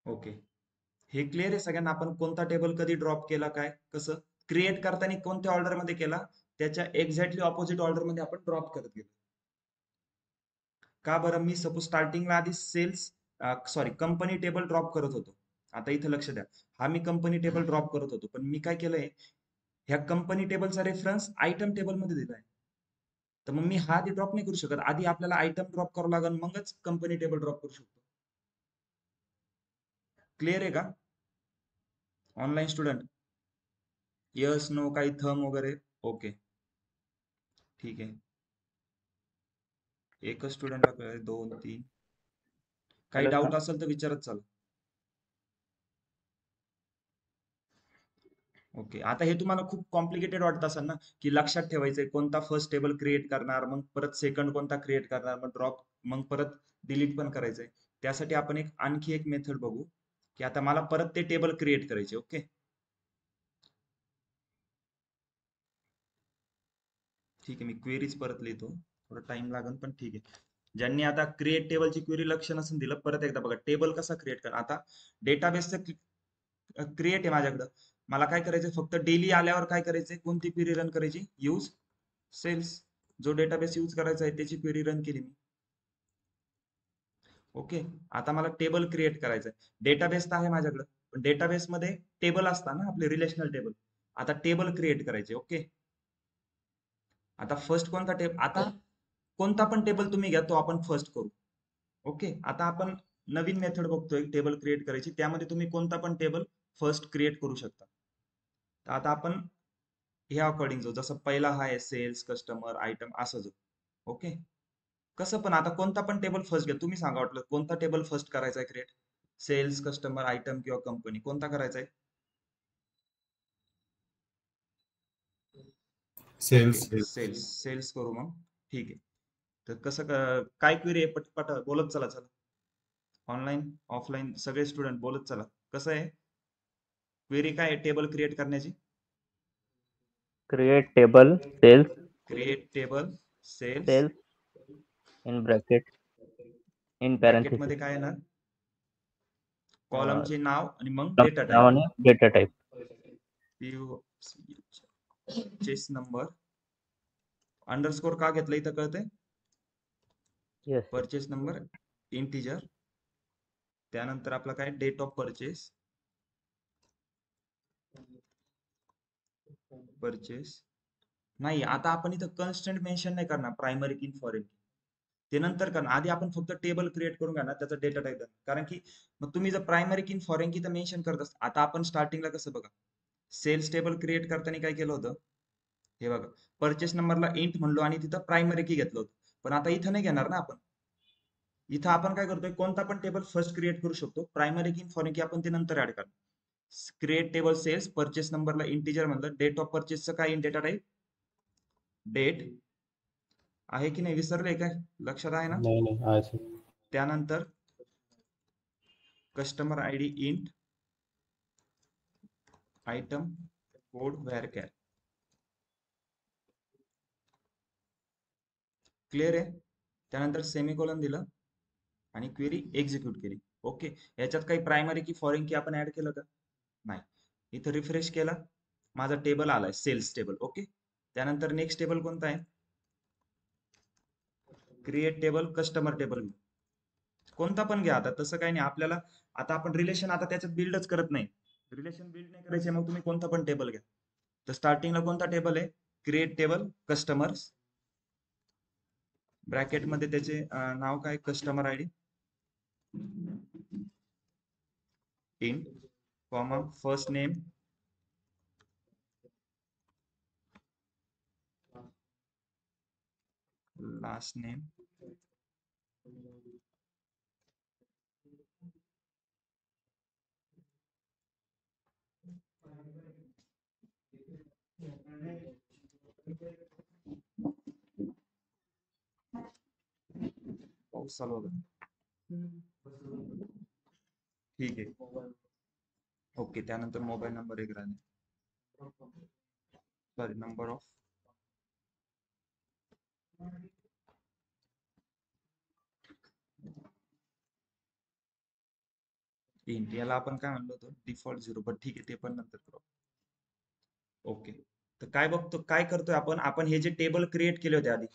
Okay. हे clear आहे सगळ्यांना? आपण कोणता टेबल कधी ड्रॉप केला, काय कसं क्रिएट करताना कोणत्या ऑर्डर मध्ये केला, त्याच्या एक्झॅक्टली ऑपोजिट ऑर्डर मध्ये आपण ड्रॉप करत गेलो. का बरं? मी सपोज स्टार्टिंगला आधी sales sorry company table drop करत होतो. आता इथं लक्ष द्या. हा मी कंपनी टेबल ड्रॉप करत होतो, पण मी काय केलंय, ह्या कंपनी टेबलचा रेफरन्स आयटम टेबल मध्ये दिलाय. तर मग मी हा आधी ड्रॉप नाही करू शकत. आधी आपल्याला आयटम ड्रॉप करावं लागेल, मगच कंपनी टेबल ड्रॉप करू शकतो. क्लिअर आहे का ऑनलाईन स्टुडंट? यस नो काही थम वगैरे? ओके, ठीक आहे. एकच स्टुडंटला कळेल, 2 3. काही हॅलो डाऊट सर. असेल तर विचारत चाल. ओके. आता हे तुम्हाला खूप कॉम्प्लिकेटेड वाटत असेल ना, की लक्षात ठेवायचंय कोणता फर्स्ट टेबल क्रिएट करणार, मग परत सेकंड कोणता क्रिएट करणार, मग ड्रॉप, मग परत डिलीट पण करायचंय. त्यासाठी आपण आणखी एक मेथड बघू, की आता मला परत ते टेबल क्रिएट करायचे. ओके, ठीक आहे. मी क्वेरीज परत लिहितो, थोडा टाइम लागेल पण ठीक आहे. ज्यांनी आता क्रिएट टेबलची क्वेरी लक्ष नसेल दिलं, परत एकदा बघा टेबल कसा क्रिएट करा. आता डेटाबेसचं क्रिएट आहे माझ्याकडं. मला काय करायचं, फक्त डेली आल्यावर काय करायचंय, कोणती क्वेरी रन करायची, यूज सेल्स. जो डेटाबेस यूज करायचा आहे त्याची क्वेरी रन केली मी. ओके. आता मला टेबल क्रिएट करायचं आहे. डेटाबेस तर आहे माझ्याकडं, पण डेटाबेस मध्ये टेबल असतात ना आपले, रिलेशनल टेबल. आता टेबल क्रिएट करायचे. ओके. आता फर्स्ट कोणता टेबल, आता कोणता पण टेबल तुम्ही घ्या, तो आपण फर्स्ट करू. ओके. आता आपण नवीन मेथड बघतोय टेबल क्रिएट करायची, त्यामध्ये तुम्ही कोणता पण टेबल फर्स्ट क्रिएट करू शकता. तर आता आपण ह्या अकॉर्डिंग जाऊ, जसं पहिला हा आहे सेल्स, कस्टमर, आयटम, असं जाऊ. ओके. कसं पण आता कोणता पण टेबल फर्स्ट घ्या, तुम्ही सांगा वाटलं कोणता टेबल फर्स्ट करायचा आहे क्रिएट. सेल्स, कस्टमर, आयटम किंवा कंपनी, कोणता करायचा आहे? Okay, cells. सेल्स. सेल्स करू मग. ठीक आहे. तर कसं काय क्वेरी आहे, पटपट बोलत चला. चला, ऑनलाईन ऑफलाईन सगळे स्टुडंट बोलत चला. कसं आहे क्वेरी, काय आहे टेबल क्रिएट करण्याची? Create table sales create table sales, sales in bracket in bracket parenthesis. मध्ये काय येणार, कॉलमचे नाव आणि मग डेटा टाईप. नावाने डेटा टाईप. चेस नंबर अंडरस्कोर का घेतलं इथं कळतंय? येस. परचेस नंबर इंटिजर, त्यानंतर आपला काय डेट ऑफ परचेस, परचेस. नाही, आता आपण इथं कन्स्टंट मेन्शन नाही करणार, प्रायमरी की फॉरेन. ते नंतर करणार. आधी आपण फक्त टेबल क्रिएट करून घेणार, त्याचा डेटा टाईप देणार. कारण की मग तुम्ही जर प्रायमरी की फॉरेन की तर मेन्शन करत असता. आता आपण स्टार्टिंगला कसं बघा, सेल्स टेबल क्रिएट करताना काय केलं होतं, हे बघा, परचेस नंबरला इंट म्हणलो आणि तिथं प्रायमरी की घेतलं होतं. पण आता इथं नाही घेणार ना आपण. इथं आपण काय करतोय, कोणता पण टेबल फर्स्ट क्रिएट करू शकतो, प्रायमरी की फॉरेन की आपण ते नंतर ऍड करणार. क्रिएट टेबल सेल्स, परचेस नंबरला इंटिजर म्हणलं, डेट ऑफ परचेसचं काय इन डेटा टाईप, डेट. आहे की नाही, विसरले काय? लक्षात आहे ना? नाही नाही आहे सर. त्यानंतर customer ID int, item code where. Clear आहे? त्यानंतर सेमीकोलन दिलं आणि क्वेरी एक्झिक्यूट केली. ओके. याच्यात काही प्रायमरी की फॉरेन की आपण ऍड केलं का? नाही. इथं रिफ्रेश केला, माझा टेबल आलाय सेल्स टेबल. ओके. त्यानंतर नेक्स्ट टेबल कोणता आहे, क्रिएट टेबल कस्टमर टेबल. कोणता पण घ्या, आता तसं काही नाही आपल्याला. आता आपण रिलेशन आता त्याच्यात बिल्डच करत नाही, रिलेशन बिल्ड नाही करायचे, मग तुम्ही कोणता पण टेबल घ्या. तर स्टार्टिंगला कोणता टेबल आहे, क्रिएट टेबल कस्टमर्स, ब्रॅकेट मध्ये त्याचे नाव काय, customer ID int, comma first name, last name, पाऊस चालू होता. ठीक आहे. ओके. त्यानंतर मोबाईल नंबर एक राहिले, सॉरी नंबर ऑफ, इंट याला आपण काय म्हणलो होतो डिफॉल्ट 0, पण ठीक आहे ते पण नंतर करू. ओके, तर काय बघतो, काय करतोय आपण हे जे टेबल क्रिएट केले होते आधी,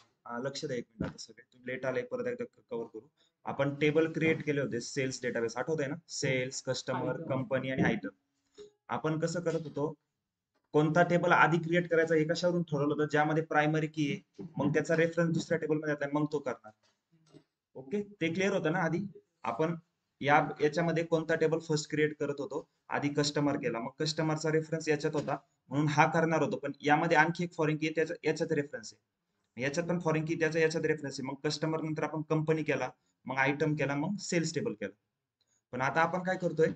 लक्ष द्या एक मिनिट, आता सगळे तुम्ही लेट आले, परत एकदा कव्हर करू. आपण टेबल क्रिएट केले होते सेल्स डेटाबेस, आठवत आहे ना, सेल्स, कस्टमर, कंपनी आणि आयटम. आपण कसं करत होतो, कोणता टेबल आधी क्रिएट करायचा हे कशावरून ठरवलं होतं, ज्यामध्ये प्रायमरी की आहे मग त्याचा रेफरन्स दुसऱ्या टेबलमध्ये येतोय, मग तो करणार. ओके, ते क्लिअर होतं ना आधी. आपण याच्यामध्ये कोणता टेबल फर्स्ट क्रिएट करत होतो, आधी कस्टमर केला, मग कस्टमरचा रेफरन्स याच्यात होता म्हणून हा करणार होतो, पण यामध्ये आणखी एक फॉरेन की त्याच्या याच्यात रेफरन्स आहे, याच्यात पण फॉरेन की त्याच्या याच्यात रेफरन्स आहे. मग कस्टमर नंतर आपण कंपनी केला, मग आयटम केला, मग सेल्स टेबल केला. पण आता आपण काय करतोय,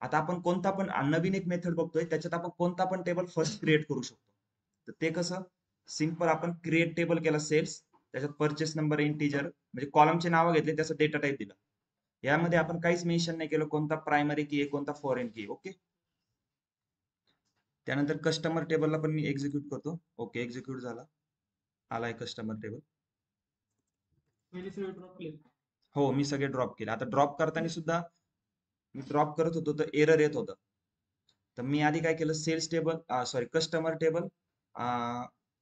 आता आपण कोणता पण नवीन एक मेथड बघतोय, त्याच्यात आपण कोणता पण टेबल फर्स्ट क्रिएट करू शकतो. तर ते कसं, सिंपल, आपण क्रिएट टेबल केला सेल्स, त्याच्यात परचेस नंबर इंटीजर म्हणजे कॉलमचे नाव घेतले, त्याचा डेटा टाईप दिला. यामध्ये आपण काहीच मेन्शन नाही केलं कोणता प्रायमरी की आहे, कोणता फॉरेन की आहे. ओके, त्यानंतर कस्टमर टेबलला पण मी एक्झिक्यूट करतो. ओके, एक्झिक्यूट झाला, आलाय कस्टमर टेबल. हो, मी सगळे ड्रॉप केले. आता ड्रॉप करताना सुद्धा मी ड्रॉप करत होतो तर एरर येत होतं. तर मी आधी काय केलं, sales table, sorry customer table,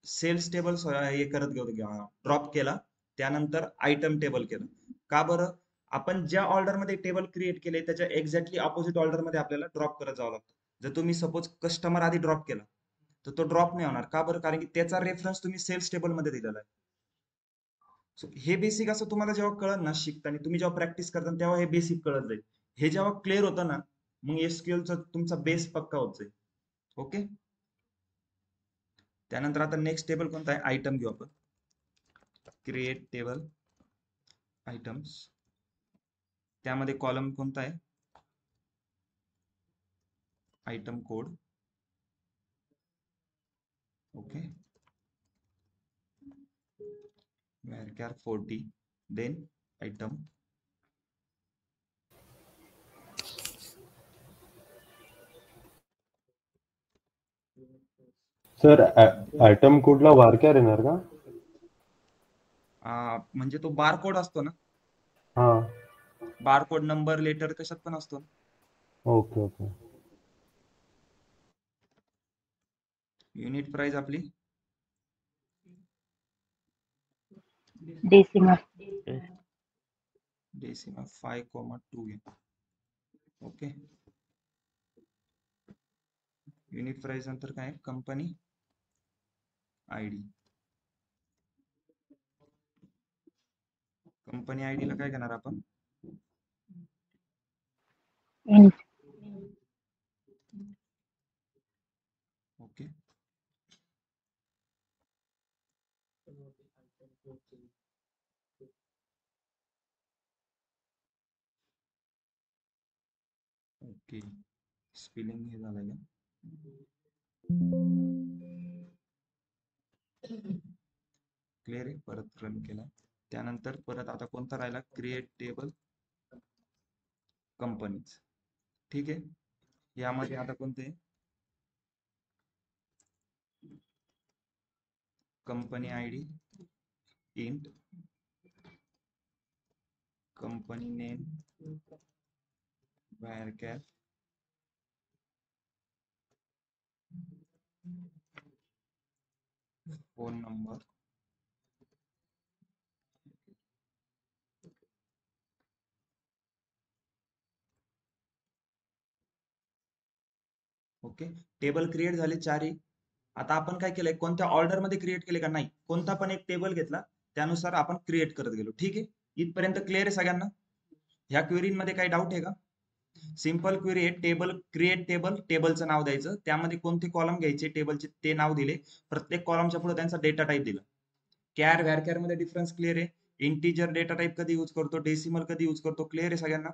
sales table हे करत गेलो, ड्रॉप केला. त्यानंतर आयटम टेबल केलं. का बरं, आपण ज्या ऑर्डर मध्ये टेबल क्रिएट केले त्याच्या एक्झॅक्टली ऑपोजिट ऑर्डर मध्ये आपल्याला ड्रॉप करत जावं लागतं. जर तुम्ही सपोज कस्टमर आधी ड्रॉप केला तर तो ड्रॉप नाही होणार. का बरं, कारण की त्याचा रेफरन्स तुम्ही सेल्स टेबल मध्ये दिलेला आहे. So, हे बेसिक असं तुम्हाला जेव्हा कळत ना शिकताना, तुम्ही जेव्हा प्रॅक्टिस करता तेव्हा हे बेसिक कळत जाईल. हे जेव्हा क्लिअर होतं ना, मग एसक्यूएलचा तुमचा बेस पक्का होत जाईल. ओके, त्यानंतर आता नेक्स्ट टेबल कोणता आहे, आयटम घेऊ आपण. क्रिएट टेबल आयटम्स, त्यामध्ये कॉलम कोणता आहे, item code. Okay, varchar 40, then item. Sir item कोडला वारक्यार येणार का? म्हणजे तो बारकोड असतो ना, हा, बारकोड नंबर लेटर कशात पण असतो ना. Okay okay. युनिट प्राइस आपली डेसिमल. डेसिमल 5,2 घे. ओके, युनिट प्राइस नंतर काय, कंपनी आयडी. कंपनी आयडी ला काय घेणार आपण, इंट. ओके, ओके, स्पेलिंग हे झालंय का, क्लिअर आहे. परत रन केला, त्यानंतर परत आता कोणता राहिला, क्रिएट टेबल कंपनीज. ठीक आहे, यामध्ये आता कोणते, company ID int, company name varchar, phone number, okay. Table create झाले चारही. आता आपण काय केलंय, कोणत्या ऑर्डर मध्ये क्रिएट केले का नाही, कोणता पण एक टेबल घेतला त्यानुसार आपण क्रिएट करत गेलो. ठीक आहे, इथपर्यंत क्लिअर आहे सगळ्यांना. ह्या क्वेरीमध्ये काही डाऊट आहे का? सिंपल क्वेरी आहे, टेबल क्रिएट टेबल, टेबलचं नाव द्यायचं, त्यामध्ये कोणते कॉलम घ्यायचे टेबलचे ते नाव दिले, प्रत्येक कॉलमच्या पुढे त्यांचा डेटा टाईप दिला. कॅर व्हॅरकॅर मध्ये डिफरन्स क्लिअर आहे. इंटीजर डेटा टाईप कधी यूज करतो, डेसिमल कधी यूज करतो, क्लिअर आहे सगळ्यांना.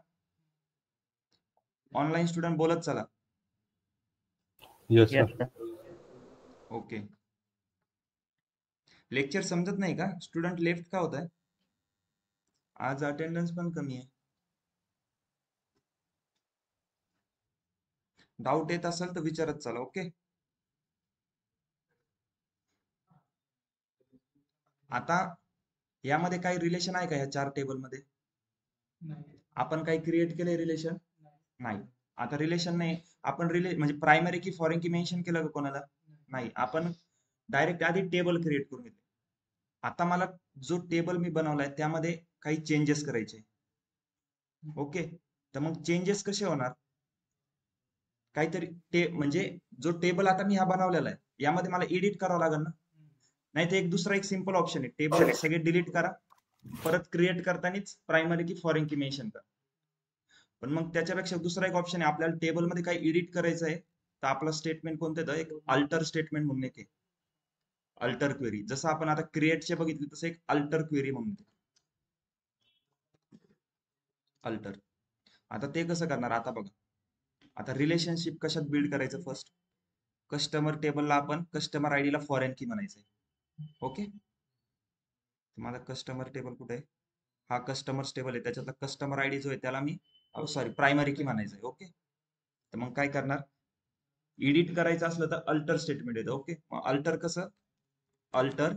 ऑनलाईन स्टुडंट बोलत चला. Yes Yes, sir. sir. Okay, lecture समजत नाही का, स्टुडंट लेफ्ट का होत आहे, आज अटेंडन्स पण कमी आहे. डाऊट येत असेल तर विचारत चला. ओके, आता यामध्ये काही रिलेशन आहे का या चार टेबल मध्ये, आपण काही क्रिएट केले रिलेशन, नाही. आता रिलेशन नाही. आपण म्हणजे प्रायमरी की फॉरेन की मेन्शन केलं का कोणाला? नाही. आपण डायरेक्ट आधी टेबल क्रिएट करून घेतले. आता मला जो टेबल मी बनवलाय त्यामध्ये काही चेंजेस करायचे. ओके. तर मग चेंजेस कसे होणार? काहीतरी म्हणजे जो टेबल आता मी हा बनवलेला आहे यामध्ये मला एडिट करावं लागेल ना. नाही तर एक सिंपल ऑप्शन आहे, टेबल सगळे डिलीट करा, परत क्रिएट करतानाच प्रायमरी की फॉरेन की मेन्शन करा. पण मग त्याच्यापेक्षा दुसरा एक ऑप्शन आहे, आपल्याला टेबलमध्ये काही एडिट करायचं आहे तर आपलं स्टेटमेंट कोणतं आहे? एक अल्टर स्टेटमेंट म्हणून एक आहे, अल्टर क्वेरी. जसं आपण आता क्रिएटचे बघितले तसं एक अल्टर क्वेरी म्हणून अल्टर. आता ते कसं करणार? आता बघा, आता रिलेशनशिप कशात बिल्ड करायचं? फर्स्ट कस्टमर टेबलला आपण कस्टमर आयडी ला फॉरेन की म्हणायचंय. ओके. तुम्हाला कस्टमर टेबल कुठे आहे? हा कस्टमर टेबल आहे, त्याच्यातला कस्टमर आयडी जो आहे त्याला मी सॉरी प्रायमरी की म्हणायचंय. ओके. तर मग काय करणार? एडिट करायचं असलं तर अल्टर स्टेटमेंट येतं. ओके. मग अल्टर कसं? Alter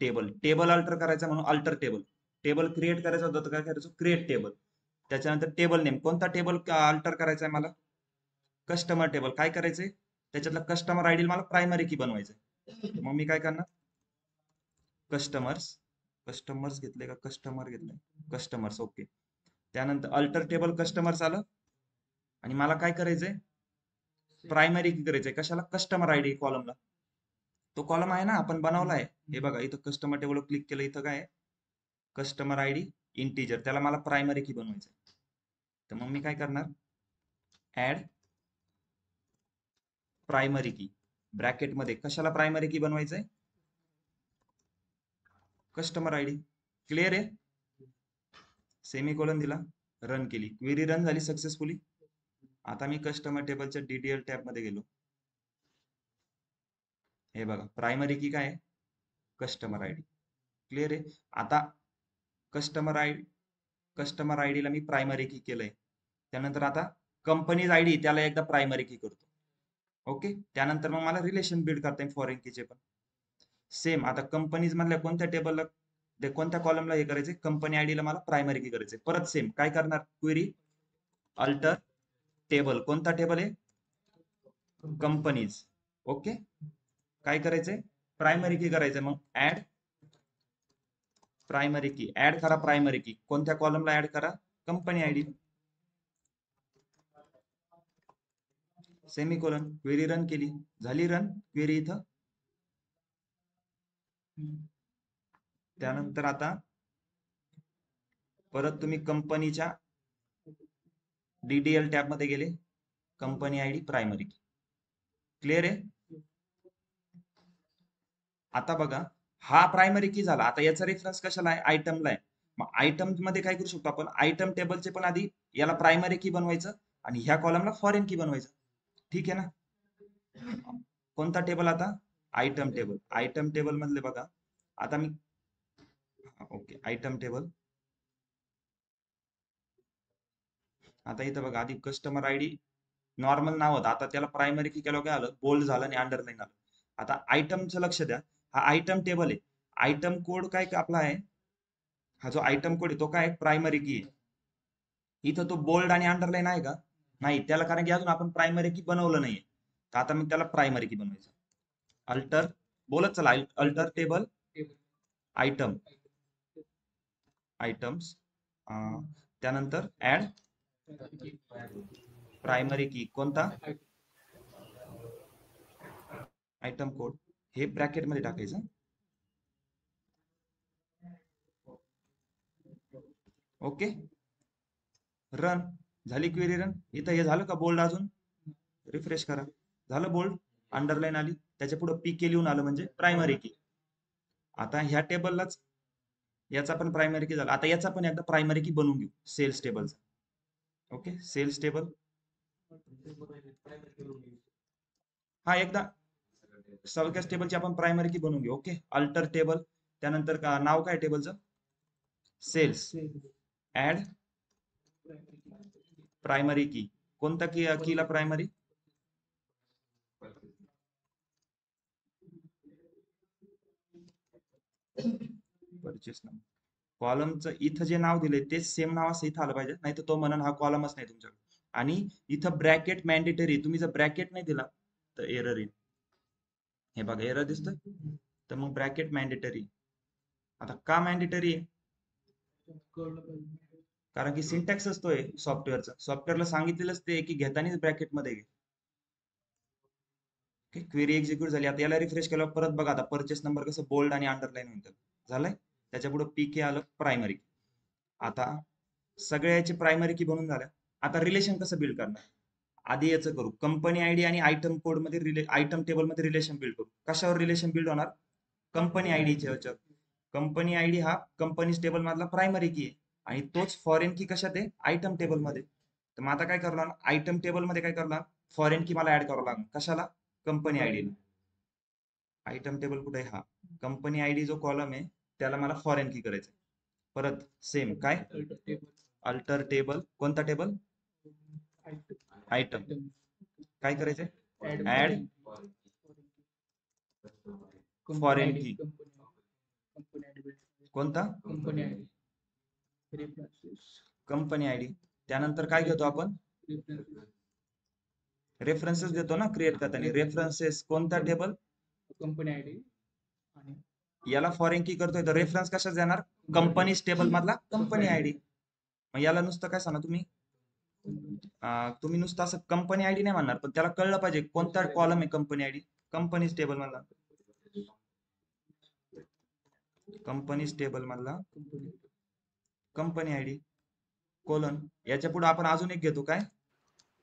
table. टेबल अल्टर करायचं म्हणून अल्टर टेबल. टेबल क्रिएट करायचं होतं तर काय करायचं? Create table. त्याच्यानंतर टेबल नेम. कोणता टेबल अल्टर करायचा आहे मला? Customer table. काय करायचंय? त्याच्यातला कस्टमर आयडी मला प्रायमरी की बनवायचंय. मग मी काय करणार? कस्टमर्स घेतले का कस्टमर घेतले? कस्टमर्स. ओके. त्यानंतर अल्टर टेबल कस्टमर्स आलं आणि मला काय करायचंय? प्रायमरी की करायचंय. कशाला? Customer ID कॉलमला. तो कॉलम आहे ना आपण बनवलाय. हे बघा इथं कस्टमर टेबल क्लिक केलं, इथं काय आहे? Customer ID integer. त्याला मला प्रायमरी की बनवायचंय. तर मग मी काय करणार? ऍड प्रायमरी की ब्रॅकेट मध्ये. कशाला प्रायमरी की बनवायचंय? Customer ID. क्लिअर आहे? सेमीकोलन दिला, रन केली, क्वेरी रन झाली सक्सेसफुली. आता मी कस्टमर टेबलच्या डीटेल टॅब मध्ये गेलो. हे बघा प्रायमरी की काय आहे? Customer ID. क्लिअर आहे? आता कस्टमर आयडीला मी प्रायमरी की केलंय. त्यानंतर आता कंपनीज आयडी त्याला एकदा प्रायमरी की करतो. ओके. त्यानंतर मग मला रिलेशन बिल्ड करता येईल फॉरेन कीचे पण. सेम आता कंपनीज मधल्या कोणत्या टेबलला कोणत्या कॉलमला हे करायचे? कंपनी आयडीला मला प्रायमरी की करायचे. परत सेम काय करणार? Query alter table. कोणता टेबल आहे? कंपनीज. ओके. काय करायचंय? प्रायमरी की करायचंय. मग ऍड प्रायमरी की. ऍड करा प्रायमरी की. कोणत्या कॉलमला ऍड करा? Company ID. Semicolon. Query run केली, झाली रन क्वेरी इथं. त्यानंतर आता परत तुम्ही कंपनीच्या डीडीएल टॅब मध्ये गेले, कंपनी आयडी प्रायमरी की. क्लिअर आहे? आता बघा हा प्रायमरी की झाला. आता याचा रेफरन्स कशाला आहे? आयटमला आहे. मग आयटम मध्ये काय करू शकतो आपण? आयटम टेबलचे पण आधी याला प्रायमरी की बनवायचं आणि ह्या कॉलमला फॉरेन की बनवायचं. ठीक आहे ना? कोणता टेबल आता? Item table. आयटम टेबल मधले बघा आता मी ओके आयटम टेबल. आता इथं बघा आधी कस्टमर आयडी नॉर्मल नाव होतं, आता त्याला प्रायमरी की केलं काय आलं? बोल्ड झालं आणि अंडरलाईन आलं. आता आयटमचं लक्ष द्या, हा आयटम टेबल आहे. आयटम कोड काय आपला आहे? हा जो आयटम कोड आहे तो काय? प्रायमरी की आहे. इथं तो बोल्ड आणि अंडरलाईन आहे का? नाही. त्याला कारण की अजून आपण प्रायमरी की बनवलं नाहीये. तर आता मी त्याला प्रायमरी की बनवायचं. अल्टर बोलत चला, अल्टर टेबल आयटम आयटम्स. त्यानंतर ऍड प्रायमरी की. कोणता? Item code. हे ब्रॅकेट मध्ये टाकायचं. ओके. रन झाली क्वेरी रन. इथं हे झालं का बोल्ड? अजून रिफ्रेश करा. झालं बोल्ड, अंडरलाईन आली, त्याच्या पुढे पीके लिहून आलं म्हणजे प्रायमरी की. आता ह्या टेबललाच याचा पण प्रायमरी की झाला. आता याचा पण एकदा प्रायमरी की बनवून घेऊ सेल्स टेबलचा. ओके. Sales table. हा एकदा सगळ्याच टेबलची आपण प्रायमरी की बनवून घेऊ. ओके. Alter table. त्यानंतर नाव काय टेबलचं? सेल्स. ऍड प्रायमरी की. कोणता कीला प्रायमरी? परचेस नाव. कॉलमचं इथं जे नाव दिलंय तेच सेम नाव असं इथं आलं पाहिजे, नाही तर तो म्हणून हा कॉलमच नाही तुमच्याकडे. आणि इथं ब्रॅकेट मॅन्डेटरी, तुम्ही जर ब्रॅकेट नाही दिला तर एरर येईल. हे बघा एरर दिसतोय, तर मग ब्रॅकेट मॅन्डेटरी. आता का मॅन्डेटरी आहे? कारण की सिंटॅक्स असतोय सॉफ्टवेअरचा, सॉफ्टवेअरला सांगितलेलंच ते की घेतानीच ब्रॅकेट मध्ये घे. क्वेरी एक्झिक्यूट झाली. आता याला रिफ्रेश केल्यावर परत बघा, आता परचेस नंबर कसं बोल्ड आणि अंडरलाईन होतं झालंय. त्याच्या पुढे पीके आलं प्रायमरी. आता सगळ्या याचे प्रायमरी की बनून झाल्या. आता रिलेशन कसं बिल्ड करणार? आधी याचं करू, कंपनी आयडी आणि आयटम कोड मध्ये आयटम टेबल मध्ये रिलेशन बिल्ड करू. कशावर रिलेशन बिल्ड होणार? कंपनी आयडीच्या ह्याच्यावर. कंपनी आयडी हा कंपनी टेबल मधला प्रायमरी की आहे आणि तोच फॉरेन की कशात आहे? आयटम टेबल मध्ये. तर मग आता काय करणार? आयटम टेबल मध्ये काय करणार? फॉरेन की मला ऍड करावं लागणार. कशाला? Company ID. आयटम टेबल कुठे आहे? हा कंपनी आयडी जो कॉलम आहे त्याला मला फॉरेन की करायचं. परत सेम काय? Alter table. कोणता टेबल? आयटम. काय करायचंय? ऍड फॉरेन की. कोणता? Company ID. त्यानंतर काय घेतो आपण? रेफरन्सेस देतो ना क्रिएट करताना. रेफरन्सेस कोणता टेबल? Company ID. याला फॉरेन की करतोय तर रेफरन्स कशात जाणार? कंपनी टेबल मधला कंपनी आयडी. मग याला नुसतं काय सांगा तुम्ही? तुम्ही नुसतं असं कंपनी आयडी नाही म्हणणार, पण त्याला कळलं पाहिजे कोणता कॉलम आहे कंपनी आयडी. कंपनी टेबल मधला, कंपनी टेबल मधला कंपनी आयडी कोलन. याच्या पुढे आपण अजून एक घेतो काय?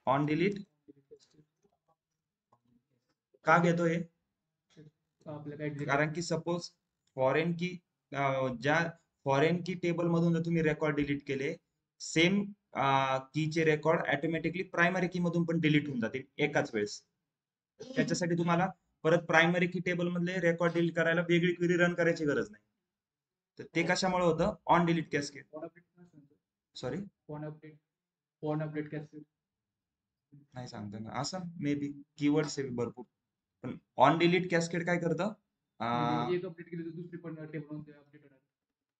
On delete. का घेतो हे? कारण की सपोज फॉरेन की ज्या फॉरेन की टेबल मधून जर तुम्ही रेकॉर्ड डिलीट केले, सेम कीचे रेकॉर्ड ऑटोमॅटिकली प्रायमरी की मधून पण डिलीट होऊन जातील एकाच वेळेस. त्याच्यासाठी तुम्हाला परत प्रायमरी की टेबल मधले रेकॉर्ड डिलीट करायला वेगळी क्वेरी रन करायची गरज नाही. तर ते कशामुळे होतं? On delete cascade. सॉरी, फॉन अपडेट कॅस्केड नाही सांगता ना असं मे बी कीवर्ड्स आहे भरपूर. पण ऑन डिलीट कॅस्केड काय करतं? एक अपडेट केली तर दुसरी पण टेबल मध्ये अपडेट होणार.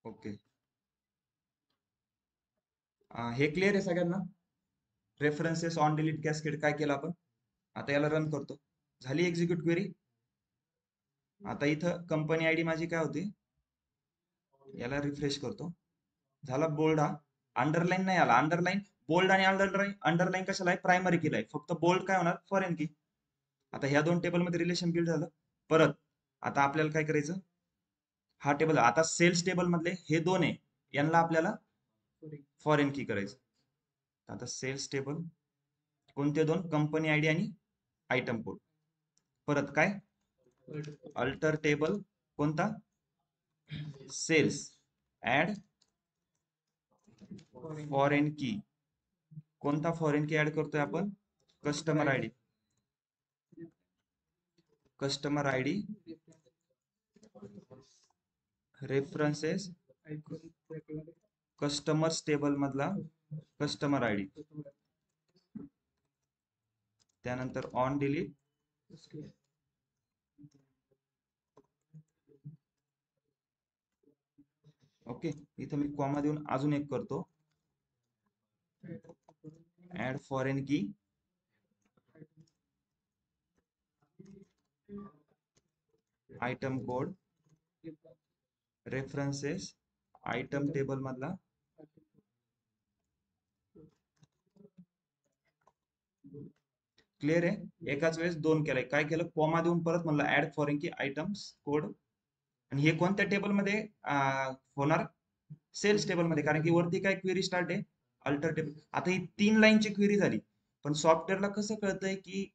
ओके, हे क्लिअर आहे सगळ्यांना? रेफरन्सेस ऑन डिलीट कॅस्केड काय केलं आपण? आता याला रन करतो. झाली एक्झिक्यूट क्वेरी. आता इथं कंपनी आयडी माझी काय होती? याला रिफ्रेश करतो. झाला बोल्ड. हा अंडरलाईन नाही आला. अंडरलाईन, बोल्ड आणि अंडरलाईन कशाला आहे? प्रायमरी कीला आहे. फक्त बोल्ड काय होणार? फॉरेन की. आता ह्या दोन टेबल मध्ये रिलेशन बिल्ड झालं. परत आता आपल्याला काय करायचं? हा टेबल, आता सेल्स टेबल मधले हे दोन आहे, यांना आपल्याला फॉरेन की करायचं. आता सेल्स टेबल कोणते दोन? कंपनी आयडी आणि आयटम कोड. परत काय? अल्टर टेबल कोणता? सेल्स. ऍड फॉरेन की. कोणता फॉरेन की ऍड करतोय आपण? Customer ID. Customer ID references customers table मधला कस्टमर आयडी. त्यानंतर ऑन डिलीट. ओके, इथं मी कॉमा देऊन अजून एक करतो. ऍड फॉरेन की item code references item table मधला क्लिअर आहे? एकाच वेळेस दोन केलंय. काय केलं? कॉमा देऊन परत म्हणलं ऍड फॉरेन की आयटम्स कोड. आणि हे कोणत्या टेबल मध्ये होणार? सेल्स टेबल मध्ये, कारण की वरती काय क्वेरी स्टार्ट आहे? Alter table. आता ही 3 लाईनची क्वेरी झाली, पण सॉफ्टवेअरला कसं कळतंय की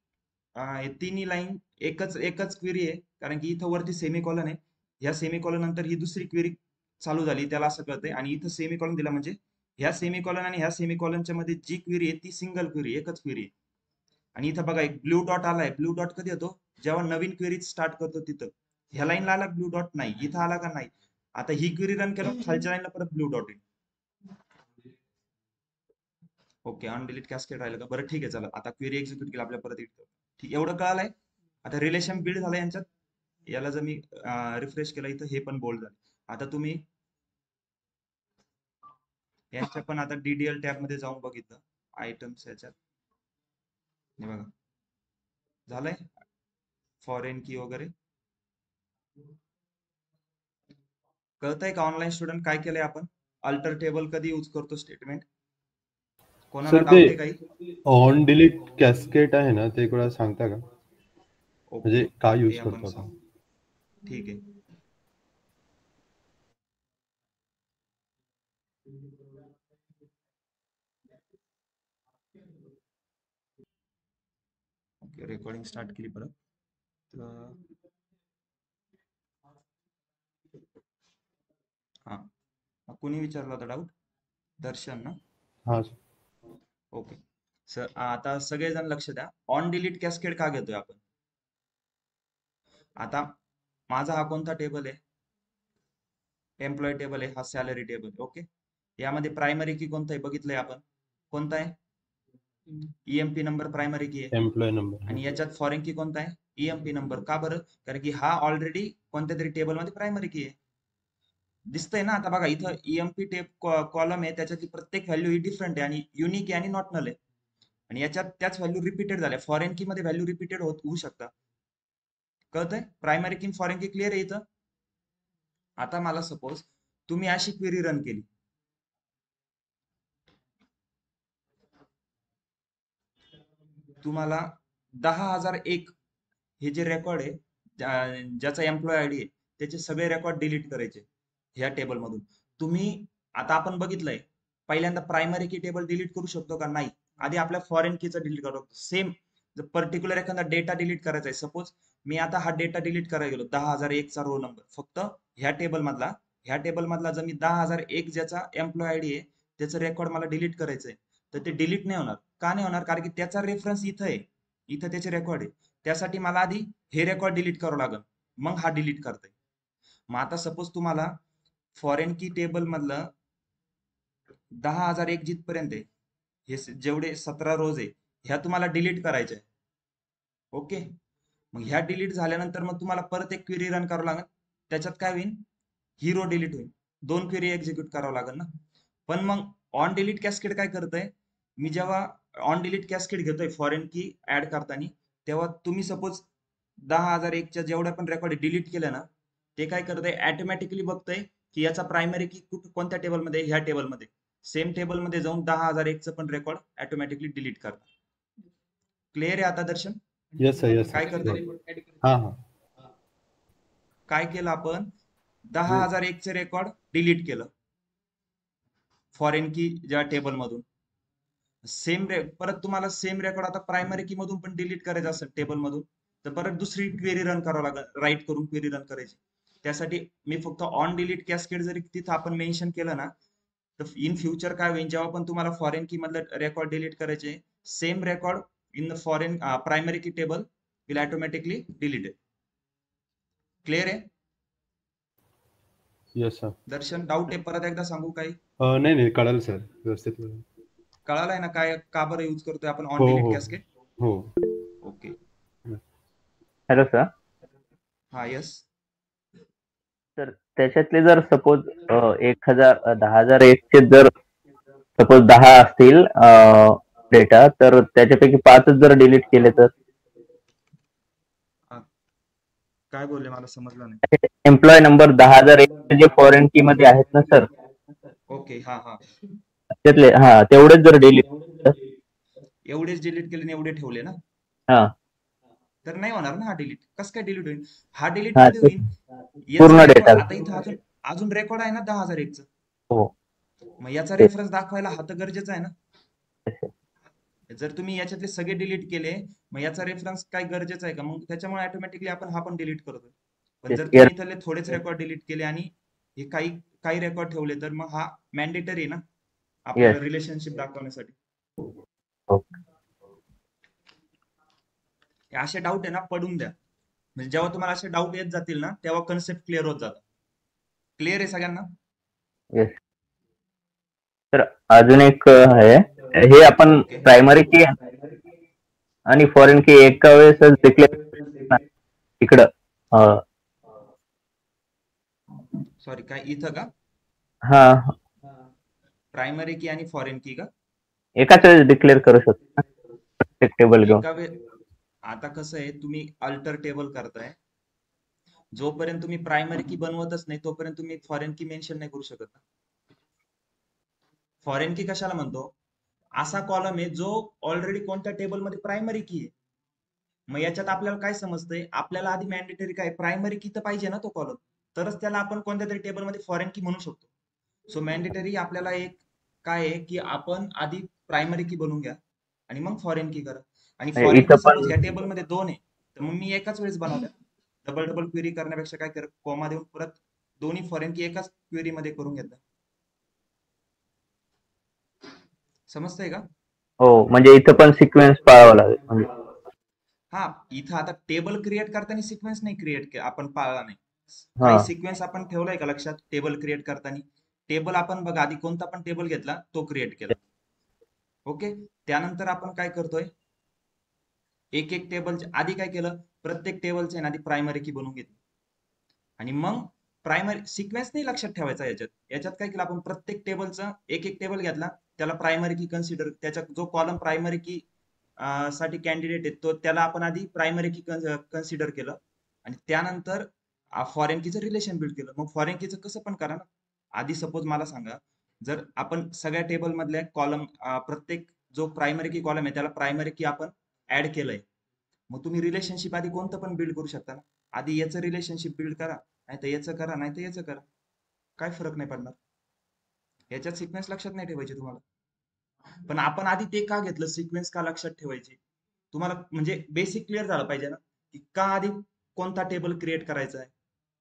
तिन्ही लाईन एकच क्वेरी आहे? कारण की इथं वरती सेमीकॉलन आहे, ह्या सेमीकॉलन नंतर ही दुसरी क्वेरी चालू झाली, त्याला असं कळतंय. आणि इथं सेमीकॉलन दिला म्हणजे ह्या सेमीकॉलन आणि ह्या सेमीकॉलनच्या मध्ये जी क्वेरी आहे ती सिंगल क्वेरी, एकच क्वेरी आहे. आणि इथं बघा एक ब्ल्यू डॉट आलाय. ब्ल्यू डॉट कधी येतो? जेव्हा नवीन क्वेरी स्टार्ट करतो तिथं. ह्या लाईनला आला ब्ल्यू डॉट? नाही. इथं आला का? नाही. आता ही क्वेरी रन केलं, खालच्या लाईनला परत ब्ल्यू डॉट येईल. ओके, ऑन डिलीट कॅस्केड राहिलं का? बरं ठीक आहे, चला आता क्वेरी एक्झिक्यूट केली आपल्या परत येतो. ठीक, एवढं कळालंय? आता रिलेशन बिल्ड झालं यांच्यात. याला जर मी रिफ्रेश केलं इथं, हे पण बोल्ड झालं. आता तुम्ही यांच्या पण आता डीडीएल टॅब मध्ये जाऊन बघितलं आयटम्स याच्यात हे बघा झालंय फॉरेन की वगैरे कळतंय का ऑनलाईन स्टुडंट काय केलंय आपण अल्टर टेबल कधी यूज करतो स्टेटमेंट कोणाला सर डाऊट ते आहे काही ऑन डिलीट कॅस्केट आहे ना ते थोडं सांगता का म्हणजे ओके काय ते यूज आपण करतो आपण सांगू ठीक आहे ओके रेकॉर्डिंग स्टार्ट केली परत तर हा कुणी विचारला होता डाऊट दर्शन ना हा ओके सर आता सगळेजण लक्ष द्या ऑन डिलीट कॅस्केड का घेतोय आपण आता माझा हा कोणता टेबल आहे एम्प्लॉय टेबल आहे हा सॅलरी टेबल ओके यामध्ये प्रायमरी की कोणता आहे बघितलंय आपण कोणता आहे ईएमपी नंबर प्रायमरी की आहे एम्प्लॉय नंबर आणि याच्यात फॉरेन की कोणता आहे ईएमपी नंबर का बरं कारण की हा ऑलरेडी कोणत्या तरी टेबल मध्ये प्रायमरी की आहे दिसतंय ना आता बघा इथं ईएमपी कॉलम आहे त्याच्यातली प्रत्येक व्हॅल्यू ही डिफरंट आहे आणि युनिक आहे आणि नॉट नल आहे आणि याच्यात त्याच व्हॅल्यू रिपीटेड झाल्या फॉरेन की मध्ये व्हॅल्यू रिपीटेड होऊ शकतात कळतंय प्रायमरी की फॉरेन की क्लिअर आहे इथं आता मला सपोज तुम्ही अशी क्वेरी रन केली तुम्हाला 10,001 हे जे रेकॉर्ड आहे ज्याचा एम्प्लॉय आयडी आहे त्याचे सगळे रेकॉर्ड डिलीट करायचे ह्या टेबल मधून तुम्ही आता आपण बघितलंय पहिल्यांदा प्रायमरी की टेबल डिलीट करू शकतो का नाही आधी आपल्या फॉरेन कीचं डिलीट करू सेम जर पर्टिक्युलर एखादा डेटा डिलीट करायचा आहे सपोज मी आता हा डेटा डिलीट करायला गेलो 10,001 चा रो नंबर फक्त ह्या टेबल मधला जर मी 10,001 ज्याचा एम्प्लॉय आयडी आहे त्याचं रेकॉर्ड मला डिलीट करायचंय तर ते डिलीट नाही होणार का नाही होणार कारण की त्याचा रेफरन्स इथं आहे इथं त्याचे रेकॉर्ड आहे त्यासाठी मला आधी हे रेकॉर्ड डिलीट करावं लागेल मग हा डिलीट करता मग आता सपोज तुम्हाला फॉरेन की टेबल मधलं 10,001 जिथपर्यंत आहे हे जेवढे 17 रोज आहे ह्या तुम्हाला डिलीट करायच्या आहे ओके मग ह्या डिलीट झाल्यानंतर मग तुम्हाला परत एक क्वेरी रन करावं लागेल त्याच्यात काय होईल ही रो डिलीट होईल 2 क्वेरी एक्झिक्यूट करावं लागेल ना पण मग ऑन डिलीट कॅस्केड काय करतंय मी जेव्हा ऑन डिलीट कॅस्केड घेतोय फॉरेन की ऍड करताना तेव्हा तुम्ही सपोज 10,001 च्या जेवढ्या पण रेकॉर्ड डिलीट केल्या ना ते काय करतंय ऑटोमॅटिकली बघतंय की याचा प्रायमरी की कोणत्या टेबलमध्ये ह्या टेबलमध्ये सेम टेबलमध्ये जाऊन 10,001 चं पण रेकॉर्ड ऑटोमॅटिकली डिलीट करतात क्लिअर आहे आता दर्शन येस सर येस काय सर करतंय हा हा काय केलं आपण 10,001 चे रेकॉर्ड डिलीट केलं फॉरेन की ज्या टेबल मधून परत तुम्हाला सेम रेकॉर्ड आता प्रायमरी की मधून पण डिलीट करायचं असेल टेबल मधून तर परत दुसरी क्वेरी रन करावं लागेल राईट करून क्वेरी रन करायची त्यासाठी मी फक्त ऑन डिलीट कॅस्केड जरी तिथं आपण मेन्शन केलं ना तर इन फ्युचर काय होईल जेव्हा पण तुम्हाला फॉरेन की मधलं रेकॉर्ड डिलीट करायचे same record in the foreign primary key table will automatically deleted clear आहे येस सर दर्शन डाऊट आहे परत एकदा सांगू काही नाही नाही कळालं सर व्यवस्थित कळालं. कळालाय ना काय का बरं यूज करतोय आपण ऑन हो डिलीट हो कॅस्केड हो ओके हॅलो सर हा यस तर त्याच्यातले जर सपोज 10,001 चे जर सपोज 10 असतील डेटा तर त्याच्यापैकी 5 जर डिलीट केले तर काय बोलले मला समजलं नाही एम्प्लॉय नंबर 10,001 जे फॉरेन की मध्ये आहेत ना सर ओके हा हा त्यातले तेवढेच जर डिलीट एवढेच डिलीट केले आणि एवढे ठेवले ना हा तर नाही होणार ना हा डिलीट कसं काय डिलीट होईल हा डिलीट हा कधी ते होईल याचा पूर्ण रेकॉर्ड डेटा आता इथं अजून रेकॉर्ड आहे ना 10,001 च हो मग याचा ते- रेफरन्स दाखवायला हा तर गरजेचा आहे ना जर तुम्ही याच्यातले सगळे डिलीट केले मग याचा रेफरन्स काय गरजेचा आहे का मग त्याच्यामुळे ऑटोमॅटिकली आपण हा पण डिलीट करतोय पण जर तुम्ही इथले थोडेच रेकॉर्ड डिलीट केले आणि हे काही रेकॉर्ड ठेवले तर मग हा मॅन्डेटरी ना आपल्याला Yes. रिलेशनशिप दाखवण्यासाठी ओके हे असे डाऊट आहे ना पडून द्या म्हणजे जेव्हा तुम्हाला असे डाऊट येत जातील ना तेव्हा कन्सेप्ट क्लिअर होत जातात क्लिअर आहे सगळ्यांना येस तर अजून एक आहे हे आपण ओके प्रायमरी की आणि फॉरेन की एका वेळेस डिक्लेअर इकडं सॉरी काय इथं का हा प्रायमरी की आणि फॉरेन की का एकाच वेळेस डिक्लेअर करू शकतो प्रत्येक टेबल घेऊन. एका वेळ आता कसं आहे, तुम्ही अल्टर टेबल करताय, जोपर्यंत तुम्ही प्रायमरी की बनवतच नाही तोपर्यंत तुम्ही फॉरेन की मेन्शन नाही करू शकत. फॉरेन की कशाला म्हणतो, असा कॉलम आहे जो ऑलरेडी कोणत्या टेबलमध्ये प्रायमरी की आहे. मग याच्यात आपल्याला काय समजतंय, आपल्याला आधी मॅन्डेटरी काय प्रायमरी की तर पाहिजे ना तो कॉलम, तरच त्याला आपण कोणत्या तरी टेबलमध्ये फॉरेन की म्हणू शकतो. सो मॅन्डेटरी आपल्याला एक काय आहे की आपण आधी प्रायमरी की बनवून घ्या आणि मग फॉरेन की करा. आणि म्हणजे फॉरेन इथं की सपोज पण ह्या टेबलमध्ये 2 आहे, तर मग मी एकाच वेळेस बनवल्या. डबल डबल क्वेरी करण्यापेक्षा काय कर, कॉमा देऊन परत दोन्ही फॉरेन की एकाच क्वेरी मध्ये करून घेतला. समजतंय का? हो, म्हणजे इथं पण सिक्वेन्स पाळावा लागेल म्हणजे. हा, इथं आता टेबल क्रिएट करताना सिक्वेन्स नाही क्रिएट आपण पाळला नाही. हा काही सिक्वेन्स आपण ठेवलाय का लक्षात टेबल क्रिएट करताना? टेबल आपण बघा आधी कोणता पण टेबल घेतला तो क्रिएट केला. ओके, त्यानंतर आपण काय करतोय, एक एक टेबलच्या आधी काय केलं, प्रत्येक टेबलचे आधी प्रायमरी की बनवून घेतली आणि मग प्रायमरी सिक्वेन्स नाही लक्षात ठेवायचा. याच्यात याच्यात काय केलं आपण, प्रत्येक टेबलचा एक एक टेबल घेतला, त्याला प्रायमरी की कन्सिडर, त्याच्यात जो कॉलम प्रायमरी की साठी कॅन्डिडेट आहे तो त्याला आपण आधी प्रायमरी की कन्सिडर केलं आणि त्यानंतर फॉरेन कीचं रिलेशन बिल्ड केलं. मग फॉरेन कीचं कसं पण करा ना. आधी सपोज मला सांगा, जर आपण सगळ्या टेबल मधल्या कॉलम प्रत्येक जो प्रायमरी की कॉलम आहे त्याला प्रायमरी की आपण ऍड केलंय, मग तुम्ही रिलेशनशिप आधी कोणतं पण बिल्ड करू शकता ना. आधी याचं रिलेशनशिप बिल्ड करा, नाही तर याचं करा, नाही तर याचं करा, काय फरक नाही पडणार. याच्यात सिक्वेन्स लक्षात नाही ठेवायची तुम्हाला. पण आपण आधी ते का घेतलं, सिक्वेन्स का लक्षात ठेवायची, तुम्हाला म्हणजे बेसिक क्लिअर झालं पाहिजे ना, की का आधी कोणता टेबल क्रिएट करायचा आहे.